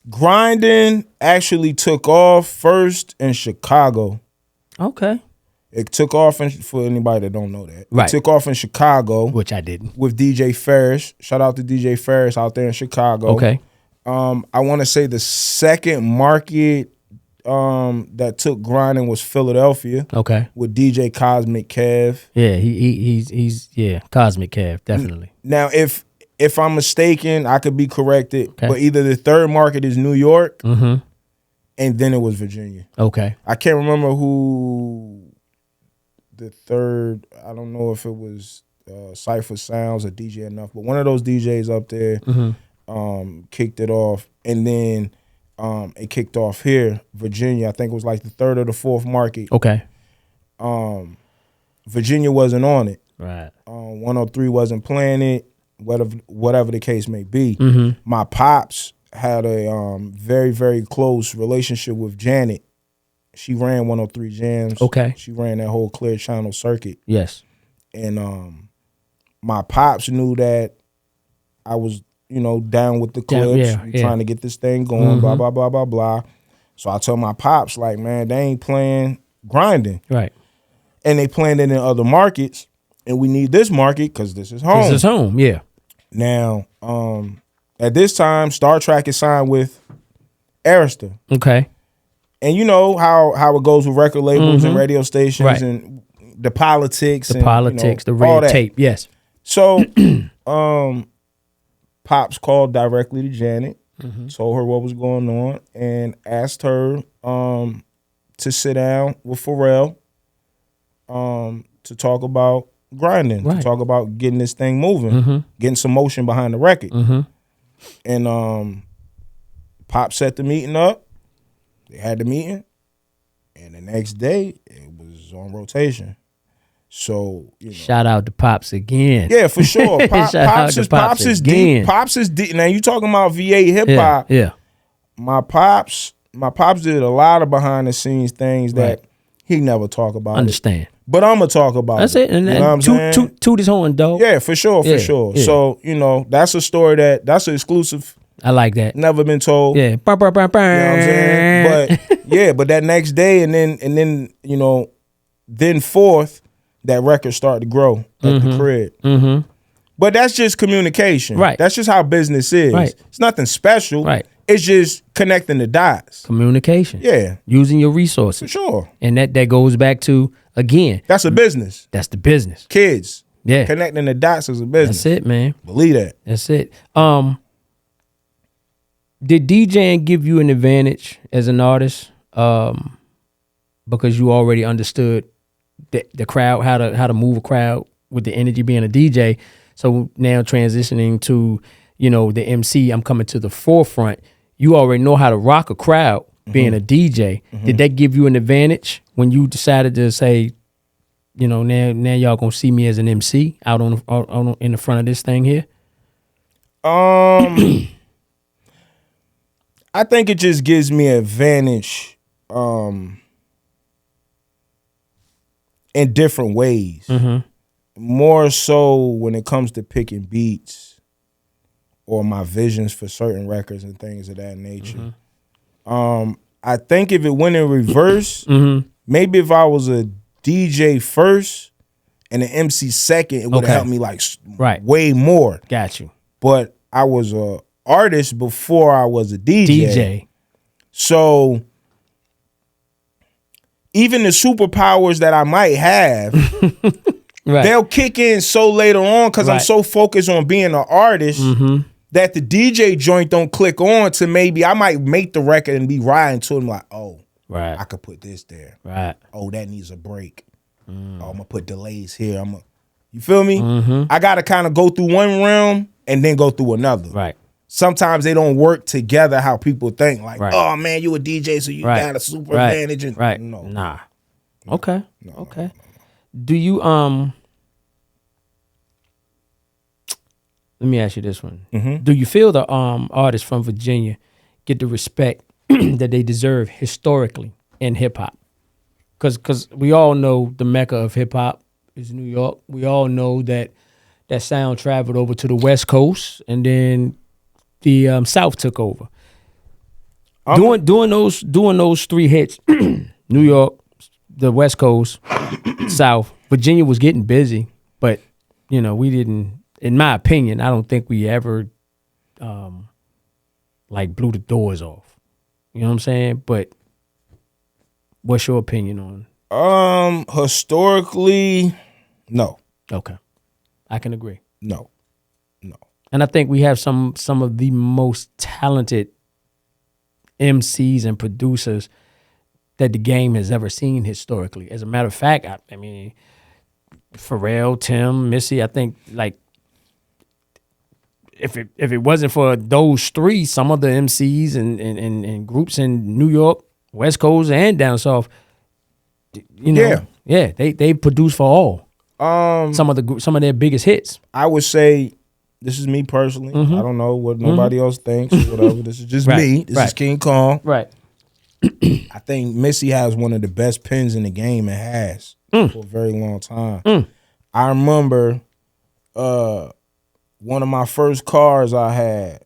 grinding actually took off first in Chicago. Okay. It took off for anybody that don't know that. Right. It took off in Chicago. Which I didn't. With DJ Ferris. Shout out to DJ Ferris out there in Chicago. Okay. I want to say the second market that took grinding was Philadelphia. Okay. With DJ Cosmic Kev. Yeah, he's Cosmic Kev, definitely. Now if I'm mistaken, I could be corrected, but either the third market is New York and then it was Virginia. Okay. I can't remember who the third, I don't know if it was Cypher Sounds or DJ Enough, but one of those DJs up there kicked it off. And then it kicked off here, Virginia. I think it was like the third or the fourth market. Okay. Virginia wasn't on it. Right. 103 wasn't playing it, whatever the case may be. My pops had a very, very close relationship with Janet. She ran 103 Jams. Okay. She ran that whole Clear Channel circuit. Yes. And my pops knew that I was, down with the Clips, trying to get this thing going, blah, blah, blah, blah, blah. So I told my pops, like, man, they ain't playing grinding. Right. And they playing it in other markets, and we need this market because this is home. This is home, yeah. Now, at this time, Star Trek is signed with Arista. Okay. And you know how it goes with record labels and radio stations and the politics, the politics, the all red that. tape. Yes. So, Pops called directly to Janet, told her what was going on, and asked her to sit down with Pharrell to talk about grinding, to talk about getting this thing moving, getting some motion behind the record. And Pop set the meeting up. They had the meeting, and the next day it was on rotation. So, you know, shout out to Pops again. Yeah, for sure. Pops is again. deep. Pops is deep. Now you talking about VA hip hop? Yeah. My pops did a lot of behind the scenes things that he never talk about. Understand? But I'm gonna talk about. That's it. And you know what I'm saying? Toot his horn, dog. Yeah, for sure, Yeah, for sure. yeah. So you know, that's a story that's an exclusive. I like that. Never been told. Yeah. You know what I'm saying? But yeah, but that next day and then you know, then forth, that record started to grow at the crib. But that's just communication. Right. That's just how business is. Right. It's nothing special. Right. It's just connecting the dots. Communication. Yeah. Using your resources. For sure. And that goes back to, again, That's a business. that's the business. Kids. Yeah. Connecting the dots is a business. That's it, man. Believe that. That's it. Did DJing give you an advantage as an artist? Because you already understood the crowd, how to move a crowd with the energy being a DJ. So now transitioning to, you know, the MC, I'm coming to the forefront. You already know how to rock a crowd being a DJ. Did that give you an advantage when you decided to say, you know, now y'all gonna see me as an MC out on in the front of this thing here? I think it just gives me an advantage in different ways. More so when it comes to picking beats or my visions for certain records and things of that nature. I think if it went in reverse, maybe if I was a DJ first and an MC second, it would have helped me like way more. Got you. But I was a artist before I was a DJ. So even the superpowers that I might have, they'll kick in so later on because I'm so focused on being an artist that the DJ joint don't click on to maybe I might make the record and be riding to them like, oh, I could put this there. Oh, that needs a break. Oh, I'm gonna put delays here. You feel me? I gotta kind of go through one realm and then go through another. Sometimes they don't work together how people think. Like, oh man, you a DJ, so you got a super advantage. And, no. Nah. Okay. Okay. Do you let me ask you this one. Do you feel the artists from Virginia get the respect that they deserve historically in hip hop? Because we all know the mecca of hip hop is New York. We all know that sound traveled over to the West Coast, and then the South took over. Doing those three hits, New York, the West Coast, South. Virginia was getting busy, but you know we didn't. In my opinion, I don't think we ever like blew the doors off. You know what I'm saying? But what's your opinion on? Historically, no. Okay, I can agree. No. And I think we have some of the most talented MCs and producers that the game has ever seen historically. As a matter of fact, I mean, Pharrell, Tim, Missy, I think like if it wasn't for those three, some of the MCs and groups in New York, West Coast, and down south, you know, they produce for all. Some of their biggest hits. I would say. This is me personally. I don't know what nobody else thinks or whatever. This is just me. This is King Kong. I think Missy has one of the best pens in the game and has for a very long time. I remember one of my first cars I had.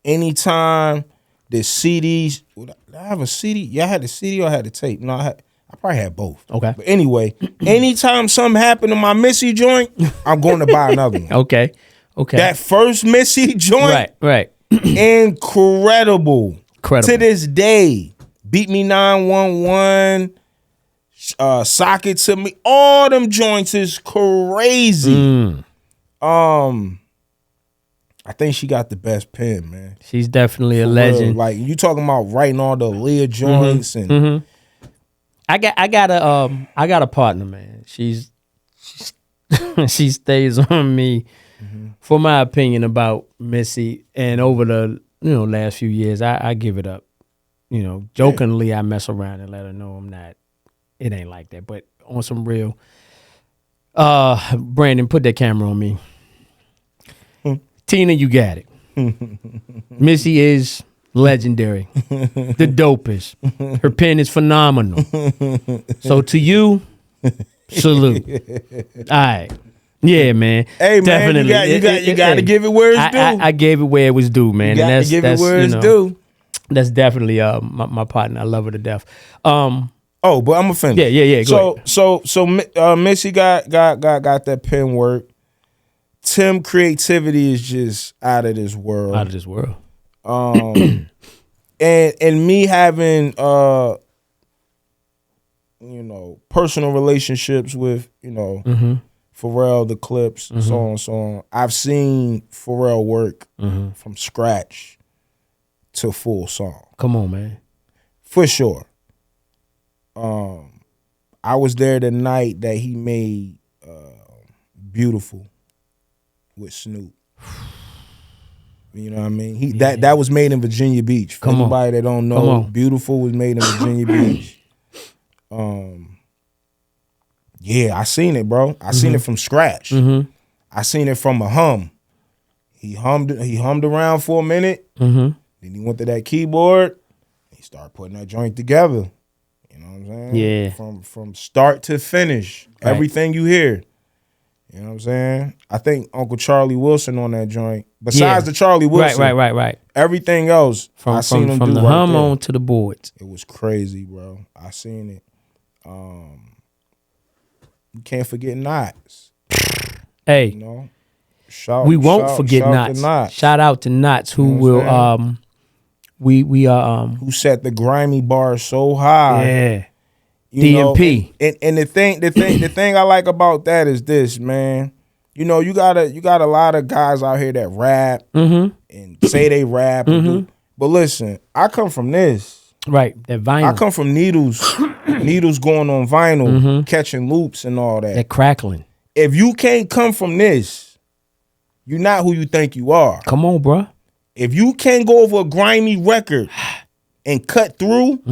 Anytime the CDs, did I have a CD? Yeah, I had the CD or I had the tape. No, I probably had both. Okay. But anyway, anytime something happened to my Missy joint, I'm going to buy another one. Okay. That first Missy joint, right. incredible. To this day, Beat Me 911, Socket to Me. All them joints is crazy. I think she got the best pen, man. She's definitely a For legend. real. Like you talking about writing all the Leah joints and I got a partner, man. She's she stays on me for my opinion about Missy, and over the last few years, I give it up. Jokingly, I mess around and let her know I'm not. It ain't like that, but on some real. Brandon, put that camera on me. Tina, you got it. Missy is legendary. The dopest. Her pen is phenomenal. So to you, salute. All right. Yeah, man. Hey, man, definitely. you got to give it where it's due. I gave it where it was due, man. You got to give it where it's due. That's definitely my partner. I love her to death. Oh, but I'm offended. Yeah. Go ahead. So Missy got that pen work. Tim creativity is just out of this world. Out of this world. And me having personal relationships with Pharrell, the Clips, so on and so on. I've seen Pharrell work from scratch to full song. Come on, man. For sure. I was there the night that he made Beautiful with Snoop. You know what I mean? That was made in Virginia Beach. For anybody that don't know, Beautiful was made in Virginia Beach. Yeah, I seen it, bro. I seen it from scratch. I seen it from a hum. He hummed around for a minute. Then he went to that keyboard. He started putting that joint together. You know what I'm saying? Yeah. From start to finish, Right. everything you hear. You know what I'm saying? I think Uncle Charlie Wilson on that joint. Besides the Charlie Wilson, right. everything else, I seen him from do the right hum there. on to the boards. It was crazy, bro. I seen it. You can't forget Knots. Hey, You know, we won't forget Knots. Shout out to Knots, who will who set the grimy bar so high. Yeah. You know, DMP. and the thing I like about that is this, man. You know, you got a lot of guys out here that rap and say they rap and do. But listen, I come from this. Right, that vinyl. I come from needles going on vinyl, catching loops and all that. That crackling. If you can't come from this, you're not who you think you are. Come on, bro. If you can't go over a grimy record and cut through,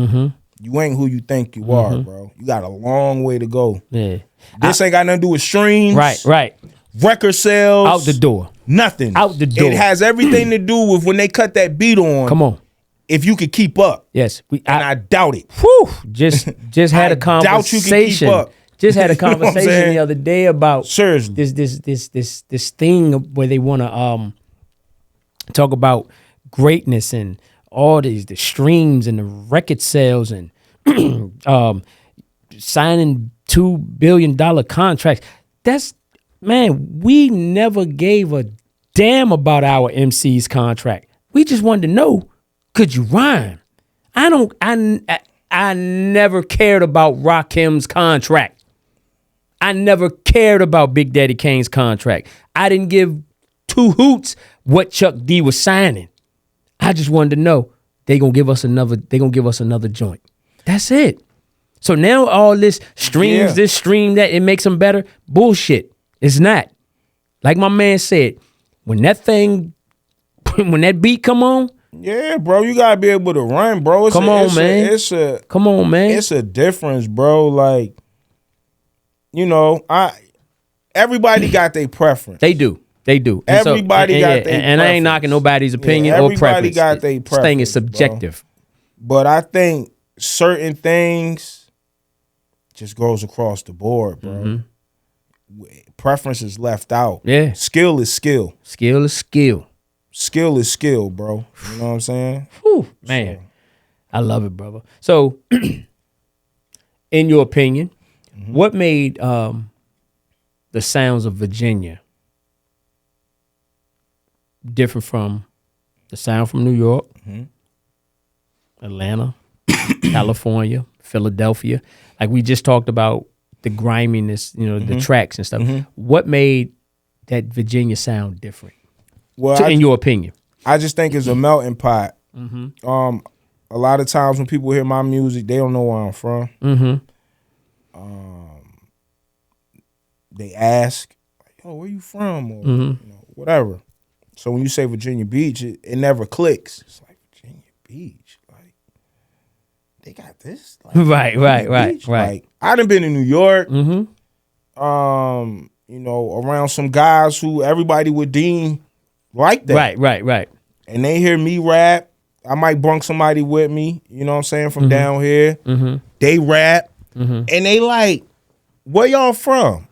you ain't who you think you are, bro. You got a long way to go. Yeah. This ain't got nothing to do with streams. Right. Record sales. Out the door. Nothing. Out the door. It has everything to do with when they cut that beat on. Come on. If you could keep up. Yes. I doubt it. Whew. Just had a conversation. Doubt you can keep up. Just had a You know what I'm conversation saying? the other day about Seriously. this thing where they want to talk about greatness and all the streams and the record sales and signing $2 billion contracts. We never gave a damn about our MC's contract. We just wanted to know, could you rhyme? I never cared about Rakim's contract. I never cared about Big Daddy Kane's contract. I didn't give two hoots what Chuck D was signing. I just wanted to know they gonna give us another joint. That's it. So now all this streams, this stream that, it makes them better. Bullshit. It's not. Like my man said, when that beat come on. Yeah, bro, you gotta be able to run, bro. Come on, man. It's a difference, bro. Like, everybody got their preference. They do. Everybody got their preference. And I ain't knocking nobody's opinion or preference. Everybody got their preference. This thing is subjective. Bro. But I think certain things just goes across the board, bro. Preference is left out. Yeah. Skill is skill. Skill is skill. Skill is skill, bro. You know what I'm saying? Whew, man. I love it, brother. So, in your opinion, what made the sounds of Virginia different from the sound from New York, Atlanta, California, Philadelphia. Like we just talked about the griminess, the tracks and stuff. What made that Virginia sound different, in your opinion? I just think it's a melting pot. A lot of times when people hear my music, they don't know where I'm from. They ask, like, "Yo, where you from?" Or whatever. So when you say Virginia Beach, it never clicks. It's like Virginia Beach, like they got this, like, right. Like I done been in New York, around some guys who everybody would deem like that, right. And they hear me rap. I might brung somebody with me, you know what I'm saying, from down here. They rap, and they like, where y'all from?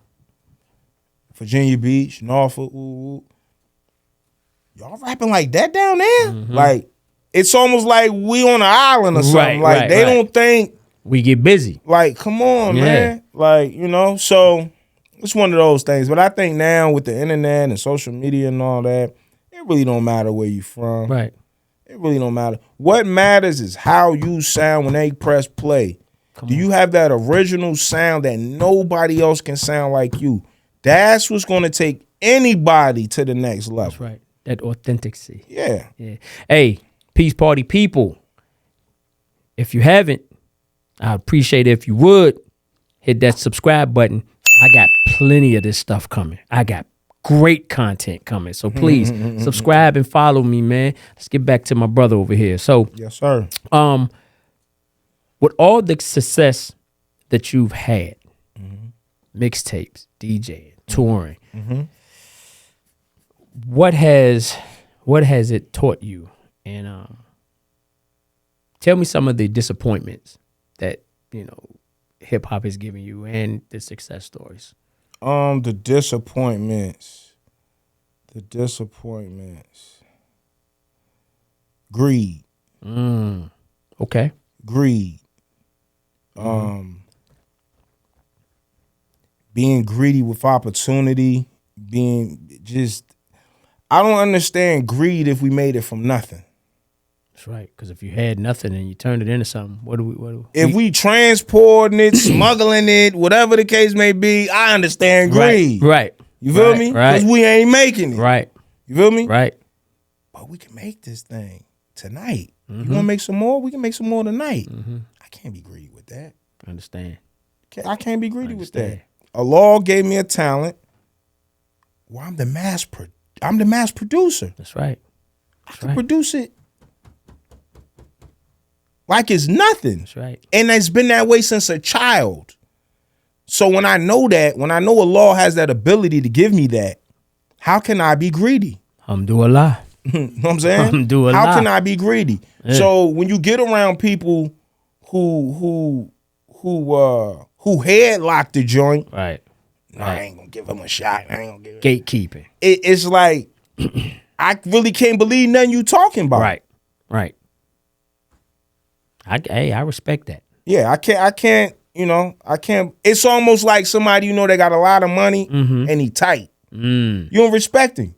Virginia Beach, Norfolk. Ooh. Y'all rapping like that down there? Like, it's almost like we on an island or something. They don't think we get busy. Like, come on, man. Like, so it's one of those things. But I think now with the internet and social media and all that, it really don't matter where you from. Right. It really don't matter. What matters is how you sound when they press play. Do you have that original sound that nobody else can sound like you? That's what's going to take anybody to the next level. That's right. That authenticity. Yeah. Hey, Peace Party people, if you haven't, I'd appreciate it if you would hit that subscribe button. I got plenty of this stuff coming. I got great content coming. So please subscribe and follow me, man. Let's get back to my brother over here. So, yes, sir. With all the success that you've had, mixtapes, DJing, touring, what has it taught you? And tell me some of the disappointments that hip hop has given you and the success stories. The disappointments. Greed. Okay. Greed. Being greedy with opportunity, I don't understand greed if we made it from nothing. That's right, because if you had nothing and you turned it into something, what do we if we transporting it, smuggling it, whatever the case may be, I understand greed. Right. You feel me? Right. Because we ain't making it. Right. You feel me? Right. But we can make this thing tonight. You want to make some more? We can make some more tonight. I can't be greedy with that. I understand. I can't be greedy with that. Allah gave me a talent where I'm the mass producer. That's right. I can produce it like it's nothing. That's right. And it's been that way since a child. So when I know Allah has that ability to give me that, how can I be greedy? Alhamdulillah. You know what I'm saying? Alhamdulillah. How can I be greedy? Yeah. So when you get around people who headlock the joint, right? No, I ain't gonna give him a shot. I ain't gonna give gatekeeping. It's like I really can't believe nothing you talking about. Right. I respect that. Yeah, I can't. It's almost like somebody they got a lot of money and he tight. You don't respect him.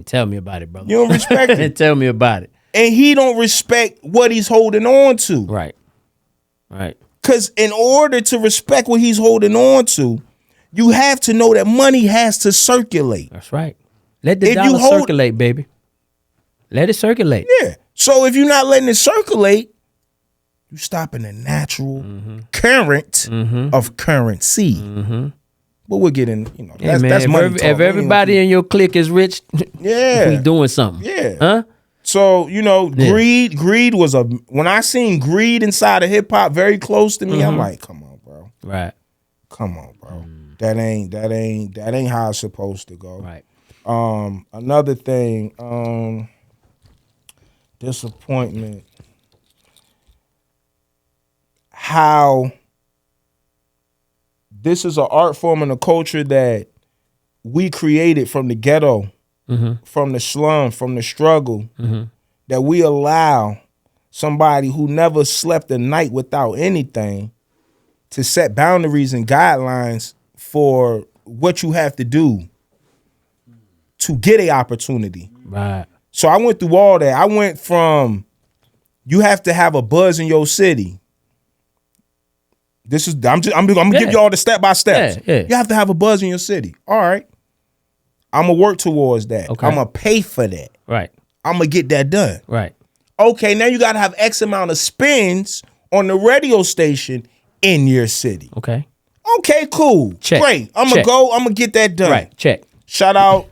Tell me about it, brother. You don't respect him. Tell me about it. And he don't respect what he's holding on to. Right. Because in order to respect what he's holding on to, you have to know that money has to circulate. That's right. Let the dollar circulate, baby. Let it circulate. Yeah. So if you're not letting it circulate, you stopping the natural current of currency. But we'll get in, that's money talk. If everybody in your clique is rich, we doing something. Yeah. Huh? So, greed was when I seen greed inside of hip hop very close to me, I'm like, come on, bro. Right. Come on, bro. That ain't how it's supposed to go. Right. Another thing, disappointment. How this is an art form and a culture that we created from the ghetto, from the slum, from the struggle, that we allow somebody who never slept a night without anything to set boundaries and guidelines for what you have to do to get an opportunity. Right. So I went through all that. I went from You have to have a buzz in your city. I'm gonna give you all the step by steps. Yeah. You have to have a buzz in your city. All right. I'm gonna work towards that. Okay. I'm gonna pay for that. Right. I'm gonna get that done. Right. Okay, now you gotta have X amount of spins on the radio station in your city. Okay. Okay, cool. Check. Great. I'm Check. gonna get that done. Right. Check. Shout out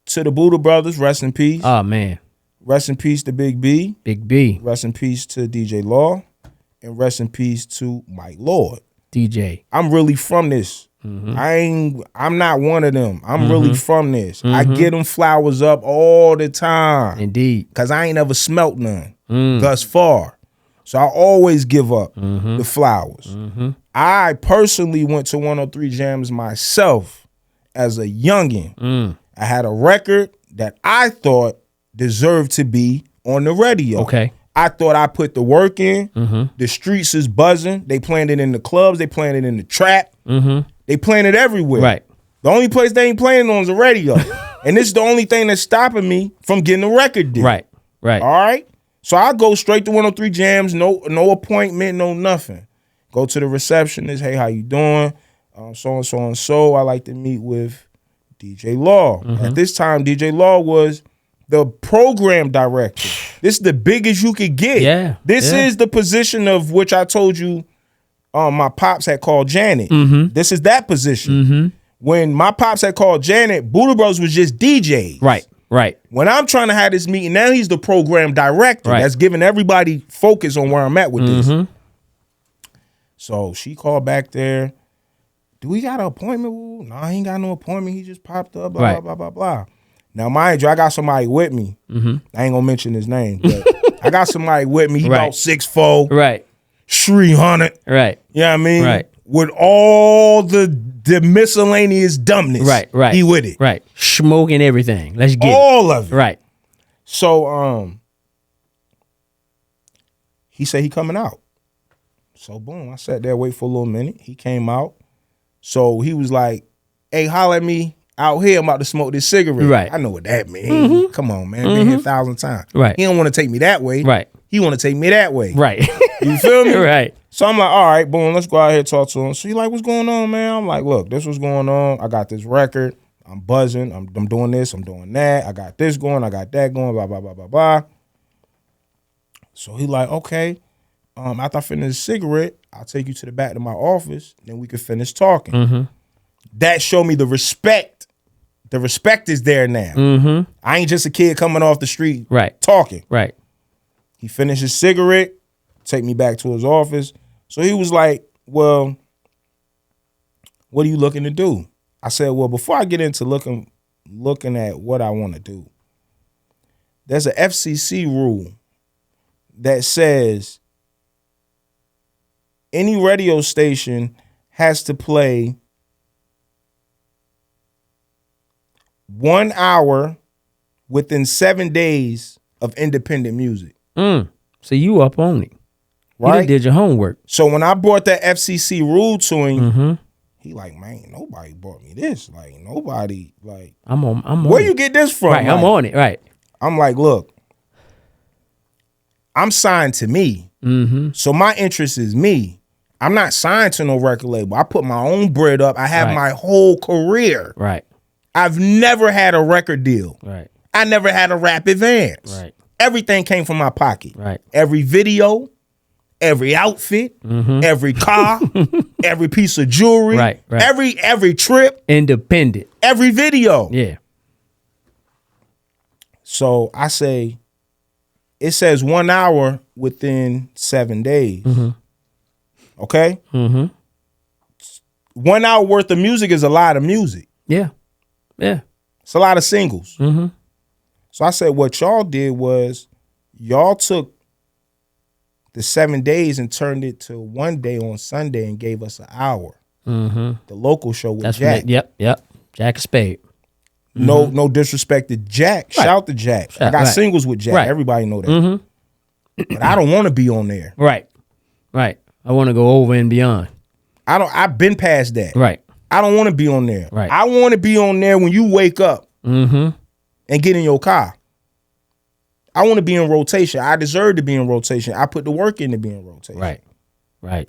to the Buddha Brothers, rest in peace. Oh man. Rest in peace to Big B. Big B. Rest in peace to DJ Law. And rest in peace to Mike Lord. DJ. I'm really from this. I'm not one of them. I'm really from this. I get them flowers up all the time. Indeed. Cause I ain't ever smelt none thus far. So I always give up the flowers. I personally went to 103 Jams myself as a youngin'. I had a record that I thought deserved to be on the radio. Okay. I thought I put the work in. The streets is buzzing. They playing it in the clubs. They playing it in the trap. They playing it everywhere. Right. The only place they ain't playing on is the radio. And this is the only thing that's stopping me from getting a record deal. Right. Right. All right. So I go straight to 103 Jams. No appointment. No nothing. Go to the receptionist. Hey, how you doing? So and so and so. I like to meet with DJ Law. At this time, DJ Law was the program director. This is the biggest you could get. Yeah. This is the position of which I told you my pops had called Janet. This is that position. When my pops had called Janet, Buddha Bros was just DJs. Right. Right. When I'm trying to have this meeting, now he's the program director. Right. That's giving everybody focus on where I'm at with this. So she called back there. Do we got an appointment? No, he ain't got no appointment. He just popped up, blah, blah, blah, blah, blah. Now, mind you, I got somebody with me. I ain't gonna mention his name, but I got somebody with me. He about 6'4". Right. 300. Right. You know what I mean? Right. With all the miscellaneous dumbness. Right. Right. He with it. Right. Smoking everything. Let's get all of it. Right. So he said he coming out. So boom, I sat there, wait for a little minute. He came out. So he was like, hey, holler at me out here. I'm about to smoke this cigarette. Right. I know what that means. Come on, man. Been here 1,000 times. Right. He don't want to take me that way. Right. He want to take me that way. Right. You feel me? Right. So I'm like, all right, boom, let's go out here and talk to him. So he like, what's going on, man? I'm like, look, this what's going on. I got this record. I'm buzzing. I'm doing this. I'm doing that. I got this going. I got that going. Blah, blah, blah, blah, blah. So he like, okay. After I finish the cigarette, I'll take you to the back of my office. Then we can finish talking. That showed me the respect. The respect is there now. I ain't just a kid coming off the street talking. Right. He finished his cigarette, take me back to his office. So he was like, well, what are you looking to do? I said, well, before I get into looking at what I want to do, there's a FCC rule that says any radio station has to play 1 hour within 7 days of independent music. So you up on it. Right? You done did your homework. So when I brought that FCC rule to him, he like, man, nobody brought me this. Like, nobody, like, I'm on where it. you get this from? Right, Like, I'm on it. Right. I'm like, look, I'm signed to me. So my interest is me. I'm not signed to no record label. I put my own bread up. I have my whole career. Right. I've never had a record deal. Right. I never had a rap advance. Right. Everything came from my pocket. Right. Every video, every outfit, every car, every piece of jewelry, Right. every trip, Independent. every video. Yeah. So I say, it says 1 hour within 7 days. Okay? 1 hour worth of music is a lot of music. Yeah. Yeah. It's a lot of singles. So I said, what y'all did was y'all took the 7 days and turned it to 1 day on Sunday and gave us an hour. The local show with Jack. Yep. Jack Spade. No disrespect to Jack. Right. Shout to Jack. I got singles with Jack. Right. Everybody know that. But I don't want to be on there. Right. Right. I want to go over and beyond. I've been past that. Right. I don't want to be on there. Right. I want to be on there when you wake up and get in your car. I want to be in rotation. I deserve to be in rotation. I put the work in to be in rotation. Right.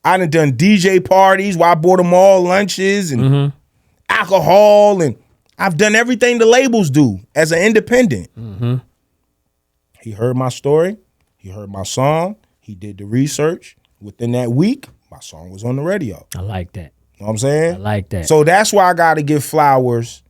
I done DJ parties where I bought them all lunches and alcohol, and I've done everything the labels do as an independent. He heard my story. He heard my song. He did the research. Within that week, my song was on the radio. I like that. You know what I'm saying? I like that. So that's why I got to give flowers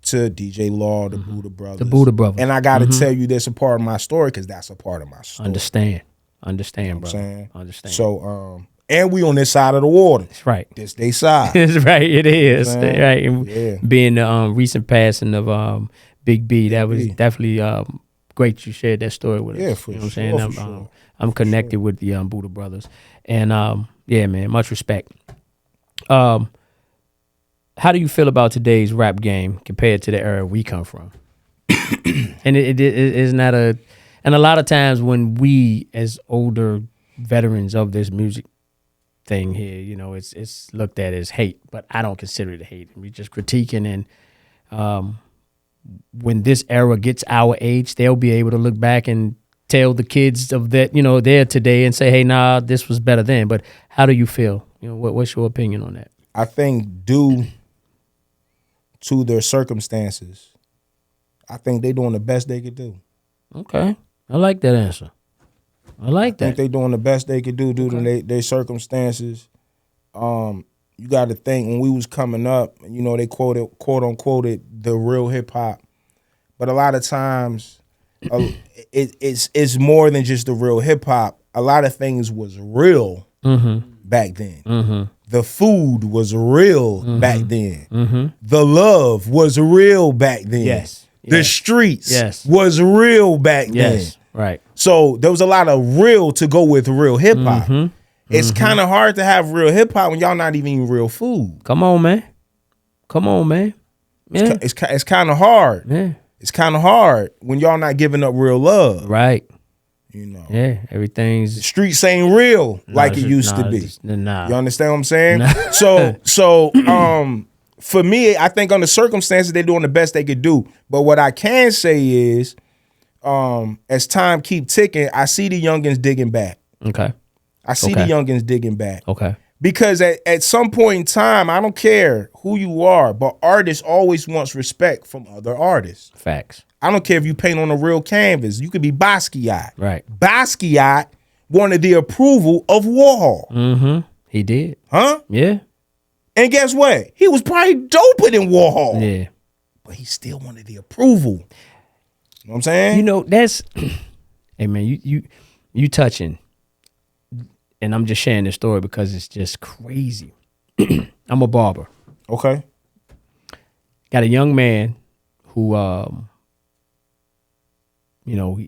to DJ Law, the Buddha Brothers. The Buddha Brothers. And I got to tell you this a part of my story because that's a part of my story. Understand, You know brother. what I'm saying? Understand. So, and we on this side of the water. That's right. This they side. That's right. It is. You know what I'm saying? Right. And Yeah. being the recent passing of Big B, that was definitely great you shared that story with us. Yeah, for you know what sure, I'm saying? for sure. I'm connected with the Buddha Brothers. And yeah, man, much respect. How do you feel about today's rap game compared to the era we come from? And it is not and a lot of times when we as older veterans of this music thing here, you know, it's looked at as hate, but I don't consider it hate. We just critiquing, and when this era gets our age, they'll be able to look back and tell the kids of that, you know, there today and say, hey, nah, this was better then. But how do you feel? You know, what's your opinion on that? I think due to their circumstances, I think they doing the best they could do. Okay. I like that answer. I like I think that. they doing the best they could do due to their circumstances. You got to think when we was coming up, you know, they quote unquoted the real hip hop, but a lot of times it's more than just the real hip hop. A lot of things was real back then. The food was real back then. The love was real back then. Yes. The streets was real back then. Yes. Right. So there was a lot of real to go with real hip hop. It's kind of hard to have real hip hop when y'all not even eating real food. Come on, man. Yeah. It's kind of hard. Yeah. It's kind of hard when y'all not giving up real love. Right. You know. Yeah. Everything's The streets ain't real like it used to be. Nah. You understand what I'm saying? So for me, I think on the circumstances, they're doing the best they could do. But what I can say is, as time keep ticking, I see the youngins digging back. Okay. I see the youngins digging back. Okay. Because at some point in time, I don't care who you are, but artists always wants respect from other artists. Facts. I don't care if you paint on a real canvas. You could be Basquiat. Right. Basquiat wanted the approval of Warhol. He did. Huh? Yeah. And guess what? He was probably doper than Warhol. Yeah. But he still wanted the approval. You know what I'm saying? You know, that's hey man, you touching. And I'm just sharing this story because it's just crazy. I'm a barber. Okay. Got a young man who you know,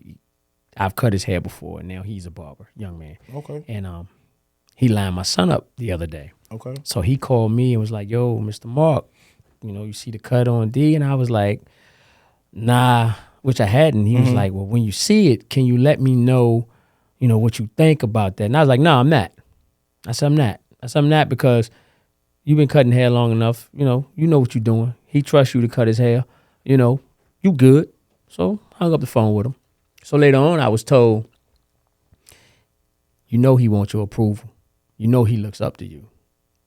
I've cut his hair before, and now he's a barber, young man. Okay. And he lined my son up the other day. Okay. So he called me and was like, yo, Mr. Mark, you know, you see the cut on D? And I was like, nah, which I hadn't. He was like, well, when you see it, can you let me know, you know, what you think about that? And I was like, no, I'm not. I said, I'm not because you've been cutting hair long enough. You know what you're doing. He trusts you to cut his hair. You know, you good. So hung up the phone with him. So later on, I was told, you know he wants your approval. You know he looks up to you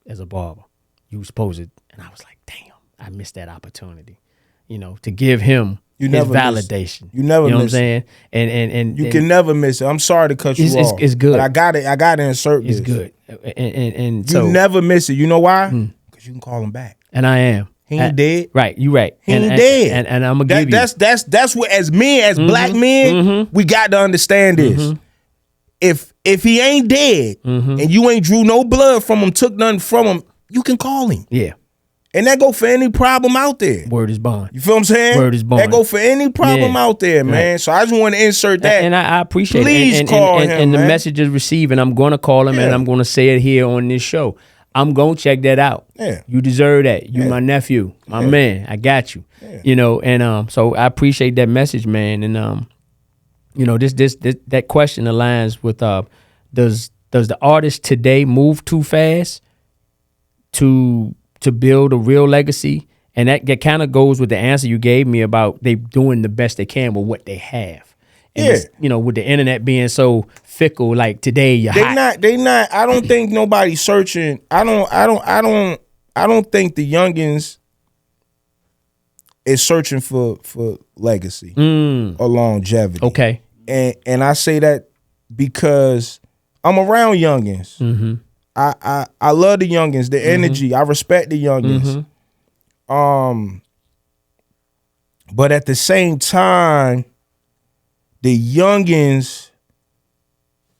as a barber. You were supposed to. And I was like, damn, I missed that opportunity, you know, to give him his validation. You never know what I'm miss it. saying? And You can never miss it. I'm sorry to cut you off. It's good. But I got to insert this. It's good. And You so never miss it. You know why? Because you can call him back. and I am. He ain't dead. Right, you right. He ain't dead. And I'm gonna give you that's what as men, as black men, we got to understand this. If he ain't dead and you ain't drew no blood from him, took nothing from him, you can call him. Yeah. And that go for any problem out there. Word is bond. You feel what I'm saying? Word is bond. That go for any problem out there, man. So I just want to insert that. And I appreciate Please it. call him, and the man. message is received, and I'm going to call him, and I'm going to say it here on this show. I'm going to check that out. Yeah. You deserve that. You my nephew, my man. I got you. You know, and so I appreciate that message, man. And you know, this that question aligns with does the artist today move too fast to build a real legacy And that kind of goes with the answer you gave me about they doing the best they can with what they have. And Yeah. it's, you know, with the internet being so fickle, like today you're hot. They not. I don't think nobody's searching. I don't think the youngins is searching for legacy or longevity. Okay. And I say that because I'm around youngins. Mm-hmm. I love the youngins, the energy. I respect the youngins. But at the same time, the youngins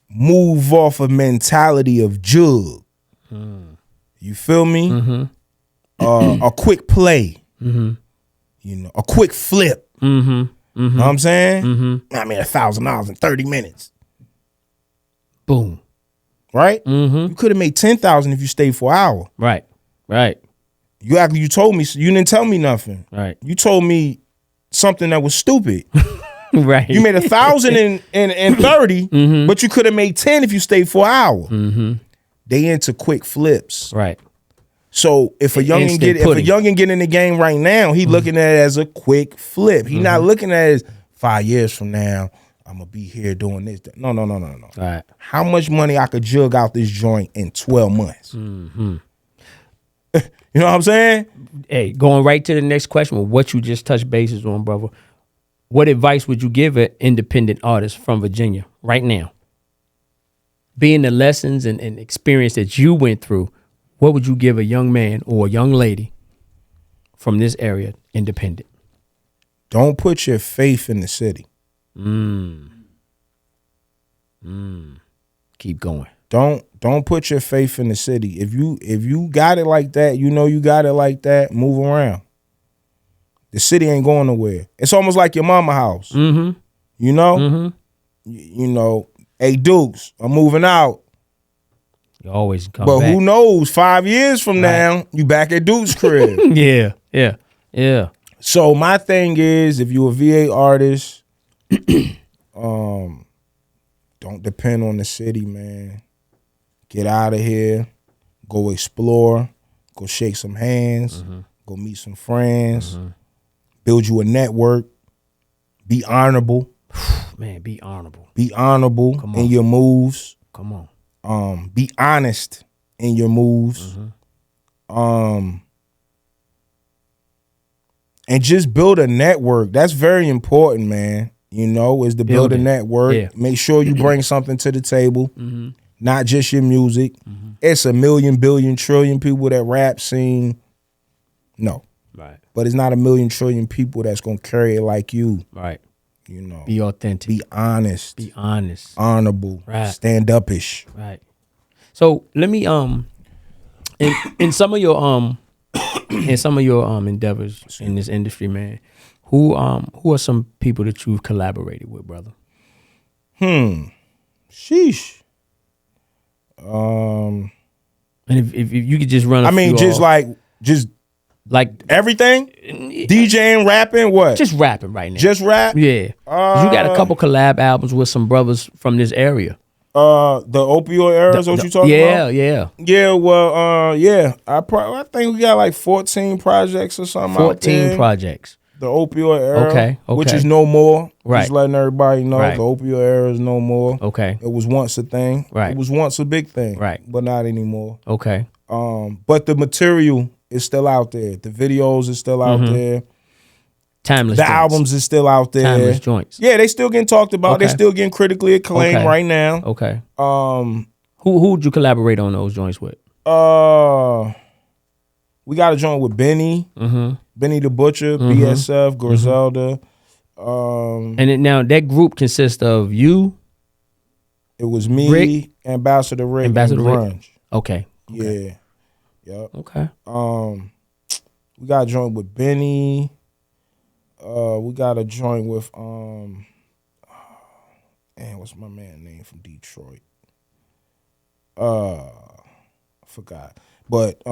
move off a mentality of jug. You feel me? A quick play. You know, a quick flip. Know what I'm saying? I mean, $1,000 in 30 minutes. Boom. Right? You could have made 10,000 if you stayed for an hour. Right. You told me, you didn't tell me nothing. Right. You told me something that was stupid. Right. You made 1,000 in 30, but you could have made 10 if you stayed for an hour. They into quick flips. Right. So if a youngin get in the game right now, he looking at it as a quick flip. He not looking at it as 5 years from now, I'm gonna be here doing this. No. All right. How much money I could jug out this joint in 12 months? You know what I'm saying? Hey, going right to the next question with what you just touched bases on, brother. What advice would you give an independent artist from Virginia right now? Being the lessons and experience that you went through, what would you give a young man or a young lady from this area, independent? Don't put your faith in the city. Keep going. Don't put your faith in the city. If you got it like that, you know you got it like that, move around. The city ain't going nowhere. It's almost like your mama house. You know? You know, hey Dukes, I'm moving out. You always come but back. Who knows, 5 years from now, you back at Duke's crib. Yeah. So my thing is, if you a VA artist, don't depend on the city, man. Get out of here. Go explore. Go shake some hands. Go meet some friends. Build you a network. Be honorable. Man, be honorable. Be honorable in your moves. Come on. Be honest in your moves. And just build a network. That's very important, man. You know, is to build a network. Yeah. Make sure you bring something to the table. Not just your music. It's a million, billion, trillion people that rap scene. No. Right. But it's not a million, trillion people that's going to carry it like you. Right. You know. Be authentic. Be honest. Be honest. Honorable. Right. Stand upish. Right. So let me in some of your endeavors in this industry, man, who are some people that you've collaborated with, brother? Sheesh. And if you could just run just like everything? DJing, rapping, what? Just rapping right now. Just rap? Yeah. You got a couple collab albums with some brothers from this area. The opioid era is what you talking about? Yeah. Yeah, well, yeah. I think we got like 14 projects or something 14 projects. The opioid era. Okay. Which is no more. Right. Just letting everybody know Right. the opioid era is no more. Okay. It was once a thing. Right. It was once a big thing. Right. But not anymore. Okay. But the material is still out there. The videos is still out there. Timeless The joints. albums is still out there. Timeless joints. Yeah, they still getting talked about. Okay. They still getting critically acclaimed Okay. right now. Okay. Who'd you collaborate on those joints with? We got a joint with Benny. Benny the Butcher, BSF, Griselda. And now that group consists of you. It was me, Rick. Ambassador Rick, Ambassador and Rick. Grunge. Okay. Yeah. Yep. Okay. We got a joint with Benny. We got a joint with what's my man name from Detroit? I forgot. But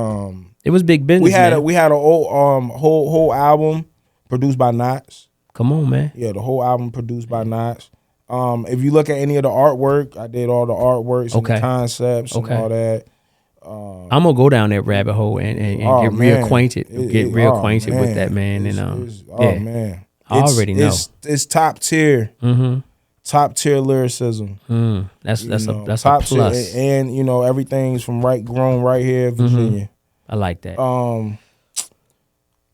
it was big business. we had a whole album produced by Knots. Come on, man. Yeah, the whole album produced by Knots. If you look at any of the artwork, I did all the artworks and the concepts and all that. I'm gonna go down that rabbit hole and get reacquainted, with that, man. Man, I already know it's top tier. Top tier lyricism. That's a top plus. Tier, and everything's from grown right here in Virginia. I like that.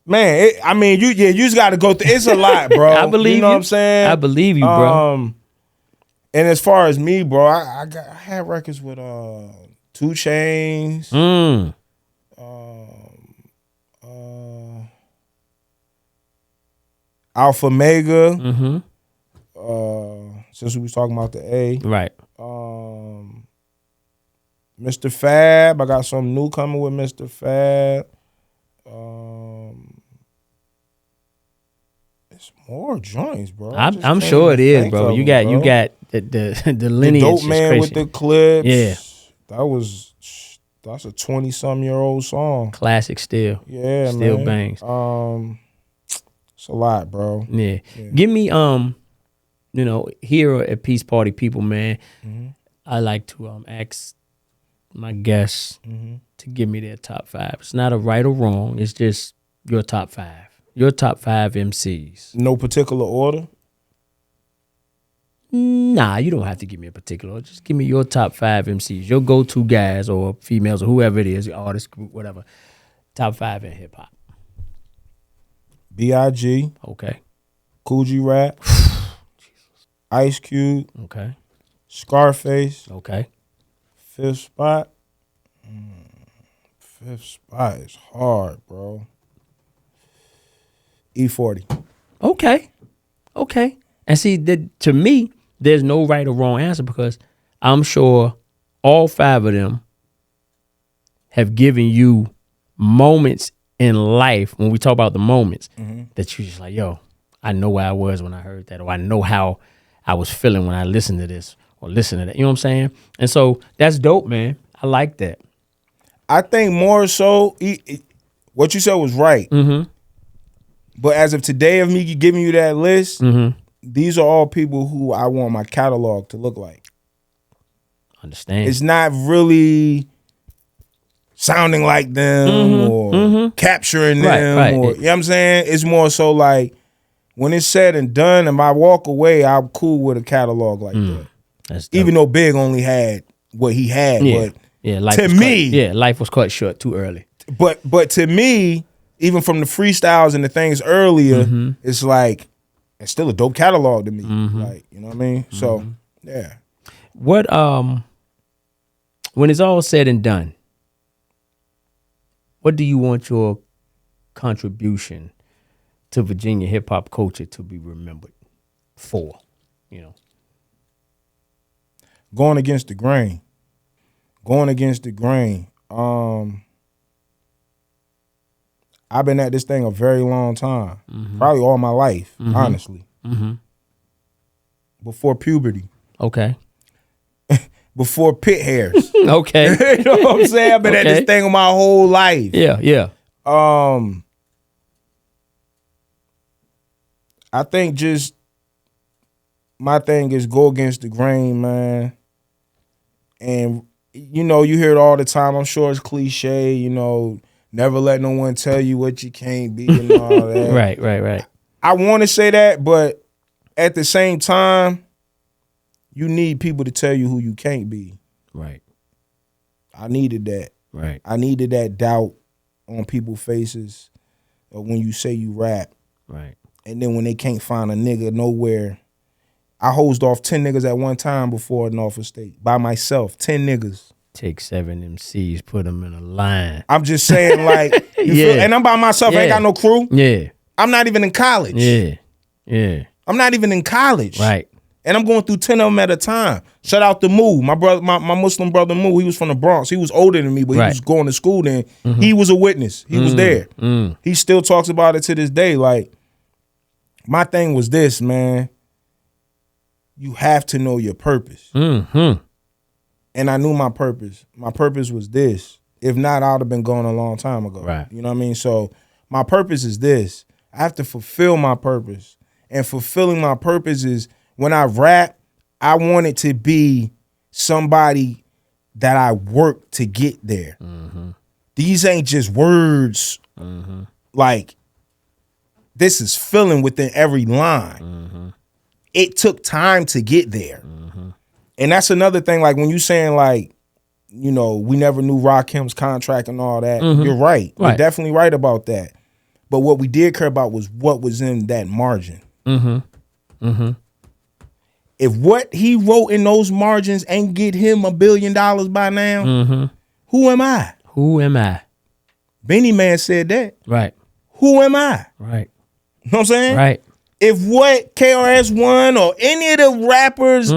Man, you just got to go through. It's a lot, bro. I believe you. Know what I'm saying? I believe you, bro. And as far as me, bro, I had records with 2 Chainz. Alpha Mega. Since we was talking about the A. Right. Mr. Fab. I got something new coming with Mr. Fab. It's more joints, bro. I'm sure it is, bro. You got the lineage. The Dope Man with the clips. Yeah. That's a 20-some-year-old song. Classic still. Yeah, still man. bangs. It's a lot, bro. Yeah. Give me here at Peace Party People, man. I like to ask my guests to give me their top 5. It's not a right or wrong. It's just your top 5. Your top 5 MCs. No particular order? Nah, you don't have to give me a particular order. Just give me your top 5 MCs. Your go-to guys or females or whoever it is, artist group, whatever. Top 5 in hip-hop. B.I.G. Okay. Cool G Rap. Ice Cube. Okay. Scarface. Okay. 5th spot. 5th spot is hard, bro. E40. Okay. And see, to me, there's no right or wrong answer because I'm sure all 5 of them have given you moments in life, when we talk about the moments, that you're just like, yo, I know where I was when I heard that, or I know how I was feeling when I listened to this or listened to that. You know what I'm saying? And so that's dope, man. I like that. I think more so, what you said was right. But as of today, of me giving you that list, these are all people who I want my catalog to look like. Understand. It's not really sounding like them or capturing them. Right. Or, you know what I'm saying? It's more so like, when it's said and done, and I walk away, I'm cool with a catalog like that. That's dope. Even though Big only had what he had. Yeah. But life to me, life was cut short too early. But to me, even from the freestyles and the things earlier, it's like, it's still a dope catalog to me. Like, you know what I mean? So, yeah. What when it's all said and done, what do you want your contribution to Virginia hip hop culture to be remembered for? Going against the grain. I've been at this thing a very long time. Probably all my life, honestly. Before puberty. Okay. Before pit hairs. Okay. You know what I'm saying? I've been at this thing my whole life. Yeah. I think just my thing is go against the grain, man. And, you hear it all the time. I'm sure it's cliche, never let no one tell you what you can't be and all that. Right. I want to say that, but at the same time, you need people to tell you who you can't be. Right. I needed that. Right. I needed that doubt on people's faces when you say you rap. Right. And then when they can't find a nigga nowhere. I hosed off 10 niggas at one time before Norfolk State. By myself. 10 niggas. Take 7 MCs, put them in a line. I'm just saying, like, and I'm by myself. I ain't got no crew. Yeah. I'm not even in college. Yeah. I'm not even in college. Right. And I'm going through 10 of them at a time. Shout out to Moo, my brother, my Muslim brother Moo. He was from the Bronx. He was older than me, but he was going to school then. He was a witness. He was there. He still talks about it to this day. Like, my thing was this, man. You have to know your purpose. And I knew my purpose. My purpose was this. If not, I would have been gone a long time ago. Right. You know what I mean? So my purpose is this. I have to fulfill my purpose. And fulfilling my purpose is when I rap, I want it to be somebody that I worked to get there. These ain't just words. Like, this is feeling within every line. It took time to get there. And that's another thing, like when you saying like, you know, we never knew Rakim's contract and all that. You're right. You're definitely right about that. But what we did care about was what was in that margin. If what he wrote in those margins ain't get him $1 billion by now, who am I? Who am I? Benny Man said that. Right. Who am I? Right. You know what I'm saying? Right. If what KRS-One or any of the rappers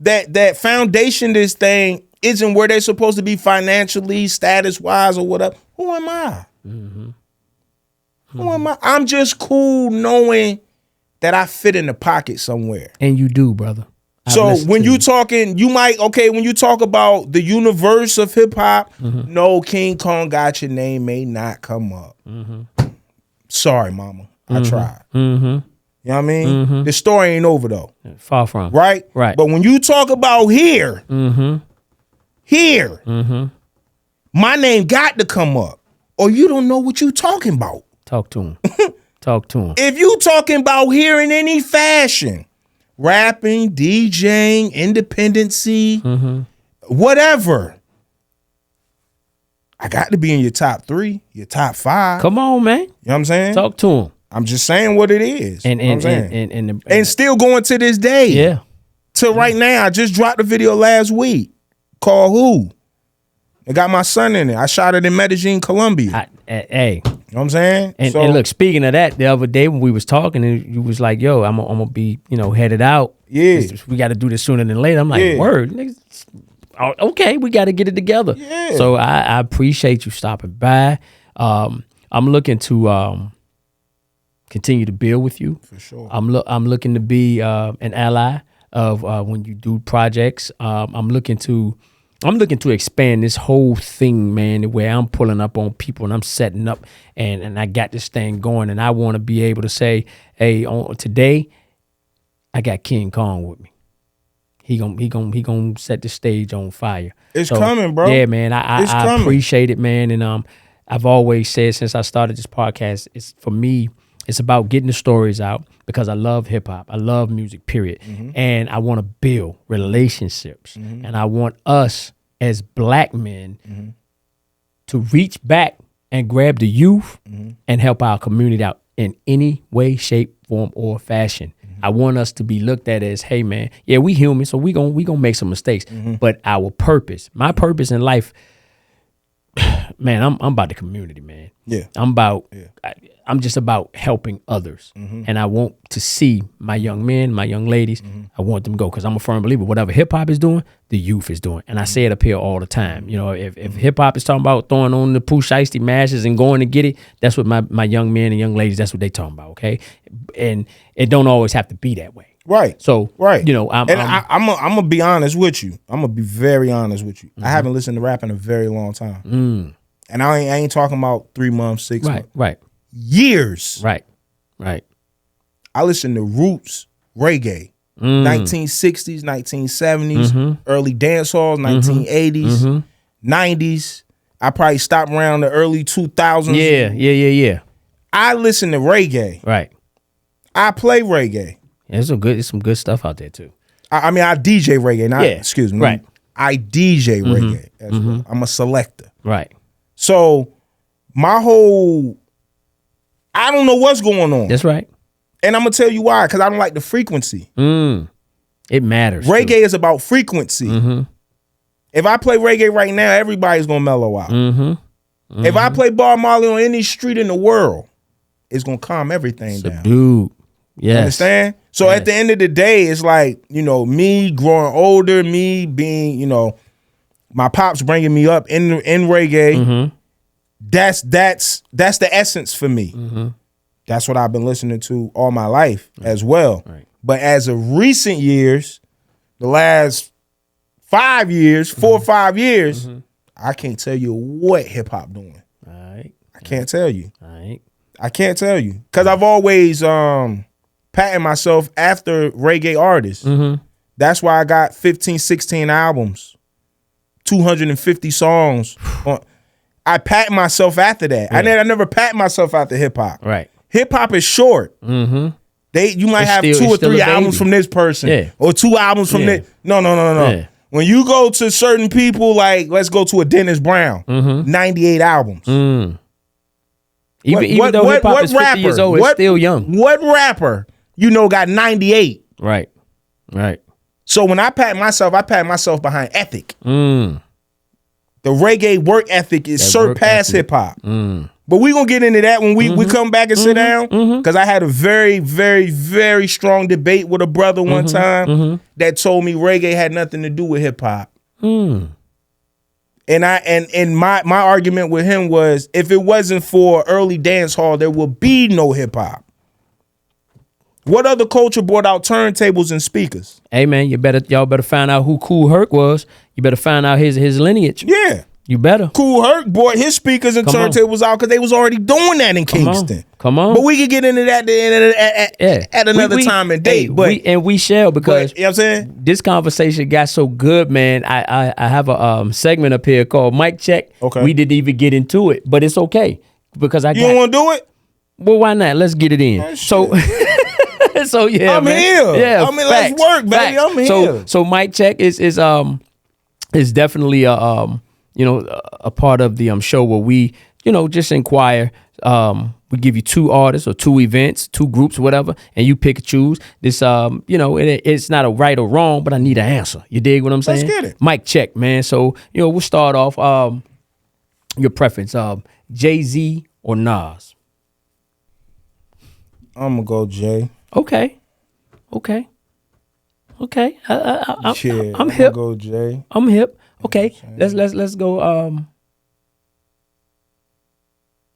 that foundation this thing isn't where they're supposed to be financially, status-wise, or whatever, who am I? Who am I? I'm just cool knowing that I fit in the pocket somewhere. And you do, brother. So when you talking, you might, when you talk about the universe of hip hop, no, King Kong got your name may not come up. Sorry, mama. I tried. You know what I mean? The story ain't over though. Far from. Right? Right. But when you talk about here, my name got to come up. Or you don't know what you talking about. Talk to him. Talk to him. If you talking about here in any fashion, rapping, DJing, independency, whatever, I got to be in your top 3, your top 5. Come on, man. You know what I'm saying? Talk to him. I'm just saying what it is. And you know what I'm saying? And still going to this day. Yeah. Till right now, I just dropped a video last week called Who? It got my son in it. I shot it in Medellin, Colombia. Hey. You know what I'm saying? And look, speaking of that, the other day when we was talking, and you was like, yo, I'm gonna be, headed out. Yeah. We got to do this sooner than later. I'm like, word. Niggas, okay, we got to get it together. Yeah. So I appreciate you stopping by. I'm looking to continue to build with you. For sure. I'm looking to be an ally of when you do projects. I'm looking to expand this whole thing, man, where I'm pulling up on people and I'm setting up and I got this thing going, and I want to be able to say, hey, today I got King Kong with me. He gonna set the stage on fire. It's coming, bro. Yeah, man. I appreciate it, man. And I've always said since I started this podcast, it's about getting the stories out because I love hip hop. I love music, period. And I want to build relationships. And I want us as black men to reach back and grab the youth and help our community out in any way, shape, form, or fashion. I want us to be looked at as, hey, man, yeah, we human, so we gonna make some mistakes. But our purpose, my purpose in life, man, I'm about the community, man. Yeah. I'm just about helping others. And I want to see my young men, my young ladies, I want them to go because I'm a firm believer. Whatever hip hop is doing, the youth is doing. And I say it up here all the time. If hip hop is talking about throwing on the Pooh Shiesty mashes and going to get it, that's what my young men and young ladies, that's what they talking about, okay? And it don't always have to be that way. Right. So, right. I'm gonna be honest with you. I'm gonna be very honest with you. I haven't listened to rap in a very long time. And I ain't talking about 3 months, 6 months. Right. Years. Right. I listen to roots reggae. 1960s, 1970s, early dance halls, 1980s, 90s. I probably stopped around the early 2000s. Yeah. I listen to reggae. Right. I play reggae. Yeah, there's some good stuff out there too. I DJ reggae. Excuse me. Right. I DJ reggae as well. I'm a selector. Right. So my whole, I don't know what's going on. That's right. And I'm going to tell you why, because I don't like the frequency. It matters. Reggae is about frequency. If I play reggae right now, everybody's going to mellow out. If I play Bob Marley on any street in the world, it's going to calm everything down. Dude. Yes. You understand? So at the end of the day, it's like, me growing older, me being, my pops bringing me up in reggae. That's the essence for me. That's what I've been listening to all my life as well. Right. But as of recent years, the last 5 years, 4 or 5 years, I can't tell you what hip hop doing. All right. I can't tell you. All right. I can't tell you. Because I've always patting myself after reggae artists. That's why I got 15, 16 albums. 250 songs. I pat myself after that. Yeah. I never pat myself after hip hop. Right. Hip hop is short. Mm-hmm. You might have still- 2 or it's still 3 a baby. albums from this person, Yeah. or 2 albums from Yeah. this. No. Yeah. When you go to certain people, like let's go to a Dennis Brown, 98 albums. Even though hip hop is 50 years old, it's still young. What rapper got 98? Right. Right. So when I pat myself behind ethic. Mm. The reggae work ethic is That work surpassed ethic. hip hop. But we're going to get into that when we come back and sit down. Because I had a very, very, very strong debate with a brother one time that told me reggae had nothing to do with hip hop. And my argument with him was, if it wasn't for early dance hall, there would be no hip hop. What other culture brought out turntables and speakers? Hey man, y'all better find out who Kool Herc was. You better find out his lineage. Yeah. You better. Kool Herc brought his speakers and turntables out because they was already doing that in Kingston. Come on. But we could get into that at another time and date. We shall, because you know what I'm saying? this conversation got so good, man. I have a segment up here called Mic Check. Okay. We didn't even get into it, but it's okay because You don't want to do it? Well, why not? Let's get it in. Oh, So yeah, I'm man. here. Yeah, I mean, let's work, baby. I'm here. So Mic Check is definitely a part of the show where we just inquire. We give you 2 artists or 2 events, 2 groups, whatever, and you pick and choose. This it's not a right or wrong, but I need an answer. You dig what I'm saying? Let's get it. Mic Check, man. So we'll start off. Your preference, Jay-Z or Nas? I'm going to go Jay. Okay. I'm hip. Go Jay. I'm hip. Okay, let's go.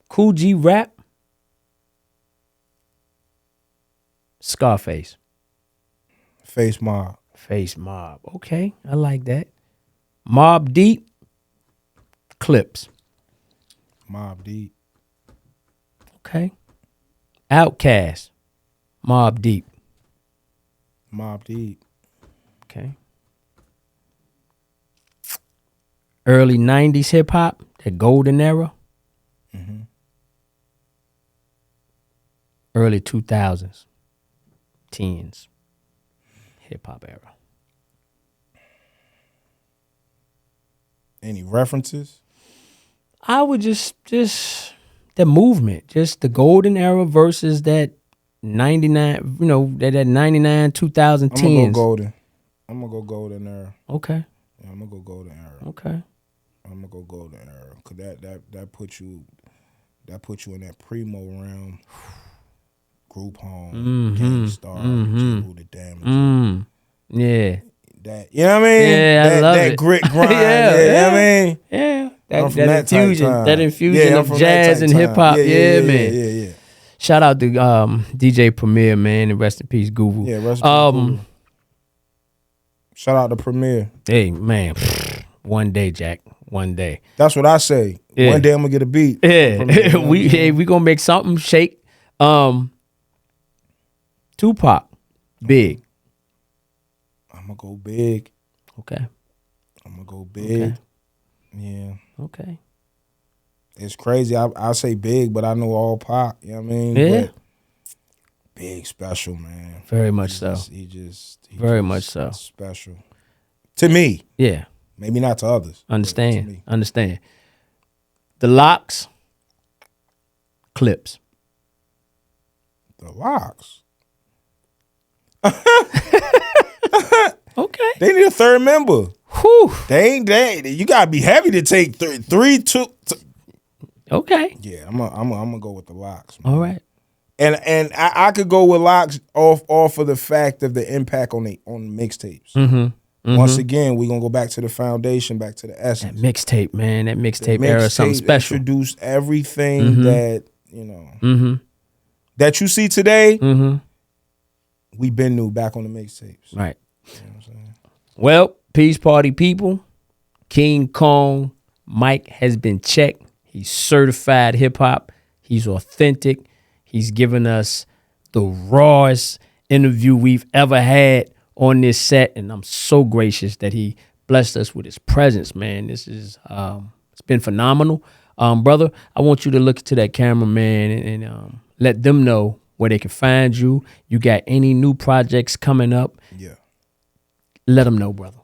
Cool G Rap, Scarface, Face Mob. Okay, I like that. Mobb Deep, Clips. Mobb Deep. Okay. Outkast, Mobb Deep. Okay. Early 90s hip hop, that golden era. Early 2000s, teens, hip hop era. Any references? I would just the movement, just the golden era versus that 99, that 99, 2000 I'm going to teens. go golden. I'm going to go golden era. Okay. Yeah, I'm going to go golden era. Okay. I'm going to go golden era. Because that puts you in that primo realm. Group Home, Gangstar, Jingle the Damage. Yeah. That, you know what I mean? Yeah, I love that it. grit grind. Yeah, You know what I mean? Yeah. I'm from That type infusion, time. that infusion I'm of from jazz that and type hip hop. time. Yeah, man. Yeah. Shout out to DJ Premier, man, and rest in peace, Guru. Yeah, rest in peace. Shout out to Premier. Hey, man, one day, Jack. One day. That's what I say. Yeah. One day I'm gonna get a beat. Yeah, Premier, we gonna make something shake. Tupac, Big. I'm gonna go big. Okay. I'm gonna go big. Okay. Yeah. Okay. It's crazy. I say big, but I know all pop. You know what I mean? Yeah. But big special, man. Very much so. He Very much so. Special. To me. Yeah. Maybe not to others. Understand. To me. Understand. The Locks, Clips. The Locks. Okay. They need a third member. Whew. You gotta be happy to take three, two. Okay. Yeah, I'm gonna go with the Locks. Man. All right. And I could go with Locks off of the fact of the impact on the mixtapes. Mm-hmm. Once again, we're gonna go back to the foundation, back to the That essence. mixtape, man. That mixtape era is something special. Introduced everything that Mm-hmm. that you see today. Mm-hmm. We been new back on the mixtapes. Right. You know what I'm saying? Well, peace party people. King Kong Mike has been checked. He's certified hip hop. He's authentic. He's given us the rawest interview we've ever had on this set, and I'm so gracious that he blessed us with his presence, man. This is it's been phenomenal. Brother, I want you to look into that camera, man, and let them know where they can find you. You got any new projects coming up? Yeah. Let them know, brother.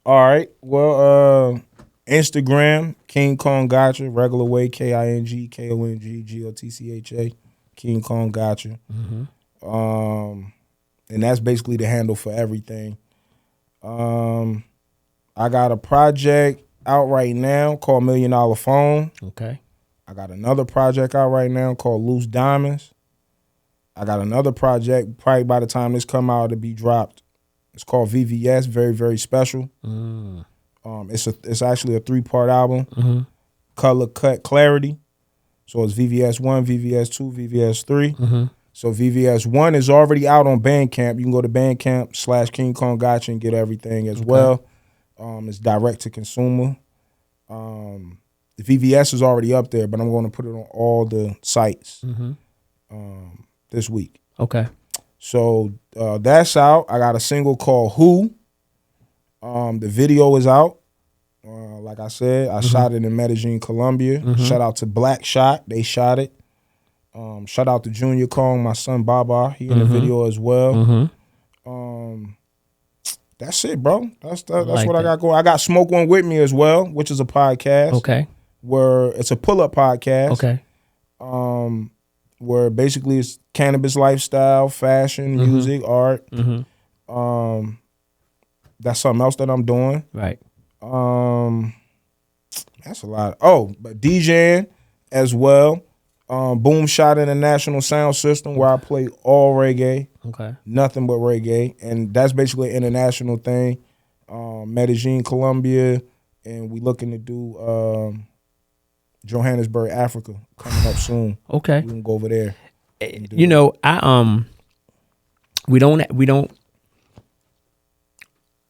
All right. Well, Instagram, King Kong Gotcha, regular way, KingKongGotcha, King Kong Gotcha. And that's basically the handle for everything. I got a project out right now called $1 Million Phone. Okay. I got another project out right now called Loose Diamonds. I got another project, probably by the time this come out, it'll be dropped. It's called VVS, very, very special. It's actually a 3-part album. Color Cut Clarity. So it's VVS 1, VVS 2, VVS 3. So VVS 1 is already out on Bandcamp. You can go to Bandcamp/King Kong Gotcha and get everything as well. It's direct to consumer. The VVS is already up there, but I'm going to put it on all the sites this week. Okay. So that's out. I got a single called Who. The video is out. Like I said, I shot it in Medellin, Colombia. Shout out to Black Shot. They shot it. Shout out to Junior Kong, my son Baba. He in the video as well. That's it, bro. That's like what I that. got going. I got Smoke One With Me as well, which is a podcast. Okay. Where it's a pull-up podcast. Okay. Where basically it's cannabis lifestyle, fashion, music, art. That's something else that I'm doing. Right. That's a lot. But DJing as well. Boom Shot International Sound System, where I play all reggae. Okay. Nothing but reggae. And that's basically an international thing. Medellin, Colombia, and we looking to do Johannesburg, Africa, coming up soon. Okay. We can go over there. You know, we don't.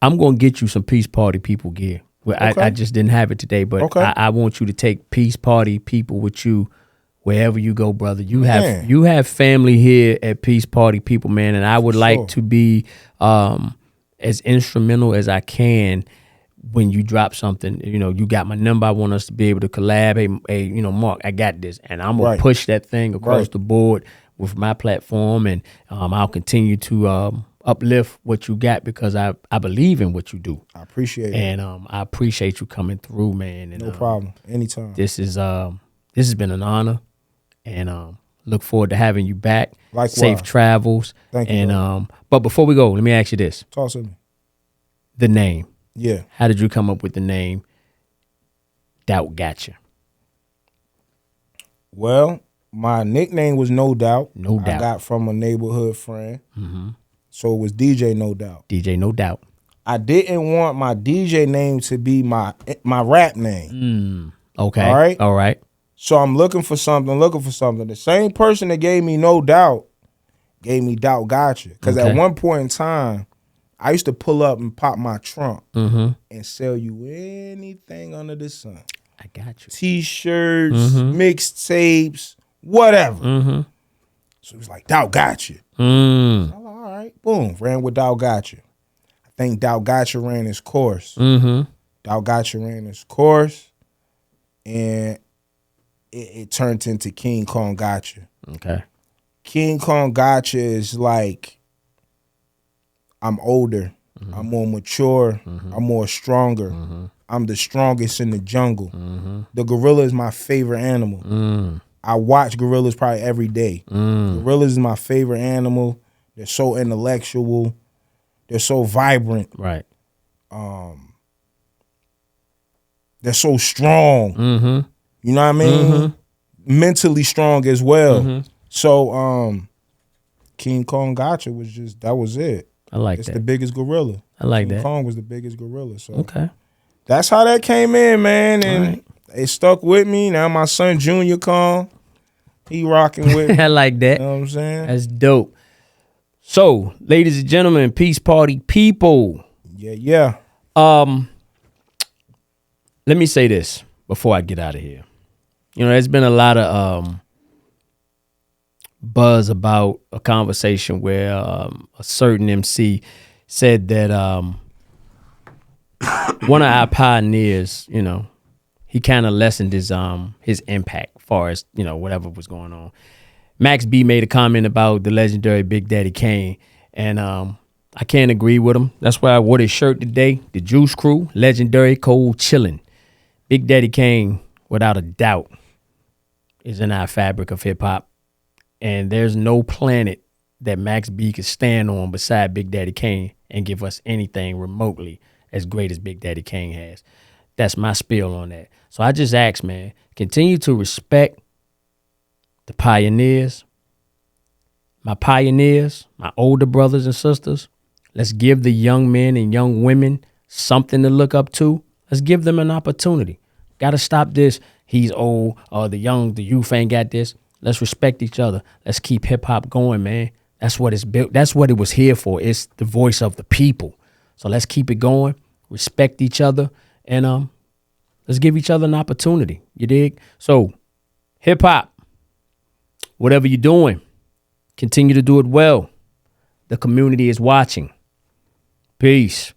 I'm gonna get you some Peace Party people gear. Well, Okay. I just didn't have it today, but Okay. I want you to take Peace Party people with you wherever you go, brother. You Man. have family here at Peace Party people, man, and I would like sure. to be as instrumental as I can when you drop something. You know, you got my number. I want us to be able to collab. Hey, you know, Mark, I got this, and I'm gonna Right. push that thing across Right. the board with my platform, and I'll continue to uplift what you got because I believe in what you do, I appreciate it. and I appreciate you coming through, man. And, No problem. Anytime. This has been an honor, and look forward to having you back. Likewise. Safe travels. Thank you, And brother. but before we go, let me ask you this: Talk to me. the name. Yeah. How did you come up with the name Doubt Gotcha? Well, my nickname was No Doubt. No I Doubt. got from a neighborhood friend. So it was DJ No Doubt. DJ No Doubt. I didn't want my DJ name to be my rap name. Okay. All right. All right. So I'm looking for something. The same person that gave me No Doubt gave me Doubt Gotcha. Because Okay. at one point in time, I used to pull up and pop my trunk and sell you anything under the sun. I got you. T-shirts, mixtapes, whatever. So it was like, Doubt Gotcha. I'm like, all right, boom, ran with Doubt Gotcha. I think Doubt Gotcha ran his course. Doubt Gotcha ran his course, and it turned into King Kong Gotcha. Okay. King Kong Gotcha is like, I'm older, I'm more mature, I'm more stronger. I'm the strongest in the jungle. The gorilla is my favorite animal. I watch gorillas probably every day. Gorillas is my favorite animal. They're so intellectual. They're so vibrant. Right. They're so strong. You know what I mean? Mentally strong as well. So King Kong Gotcha that was it. I like It's that. the biggest gorilla. I like King that. Kong was the biggest gorilla. So Okay. that's how that came in, man. And right. it stuck with me. Now my son Junior Kong, he rocking with me. I like that. You know what I'm saying? That's dope. So, ladies and gentlemen, Peace Party people. Yeah. Let me say this before I get out of here. You know, there's been a lot of buzz about a conversation where a certain MC said that one of our pioneers, he kind of lessened his impact as far as, whatever was going on. Max B made a comment about the legendary Big Daddy Kane, and I can't agree with him. That's why I wore his shirt today. The Juice Crew, legendary, cold, chillin'. Big Daddy Kane, without a doubt, is in our fabric of hip hop, and there's no planet that Max B could stand on beside Big Daddy Kane and give us anything remotely as great as Big Daddy Kane has. That's my spiel on that. So I just ask, man, continue to respect the pioneers, my older brothers and sisters. Let's give the young men and young women something to look up to. Let's give them an opportunity. Got to stop this. He's old, or the youth ain't got this. Let's respect each other. Let's keep hip hop going, man. That's what it's built. That's what it was here for. It's the voice of the people. So let's keep it going. Respect each other, and let's give each other an opportunity. You dig? So hip hop, whatever you're doing, continue to do it well. The community is watching. Peace.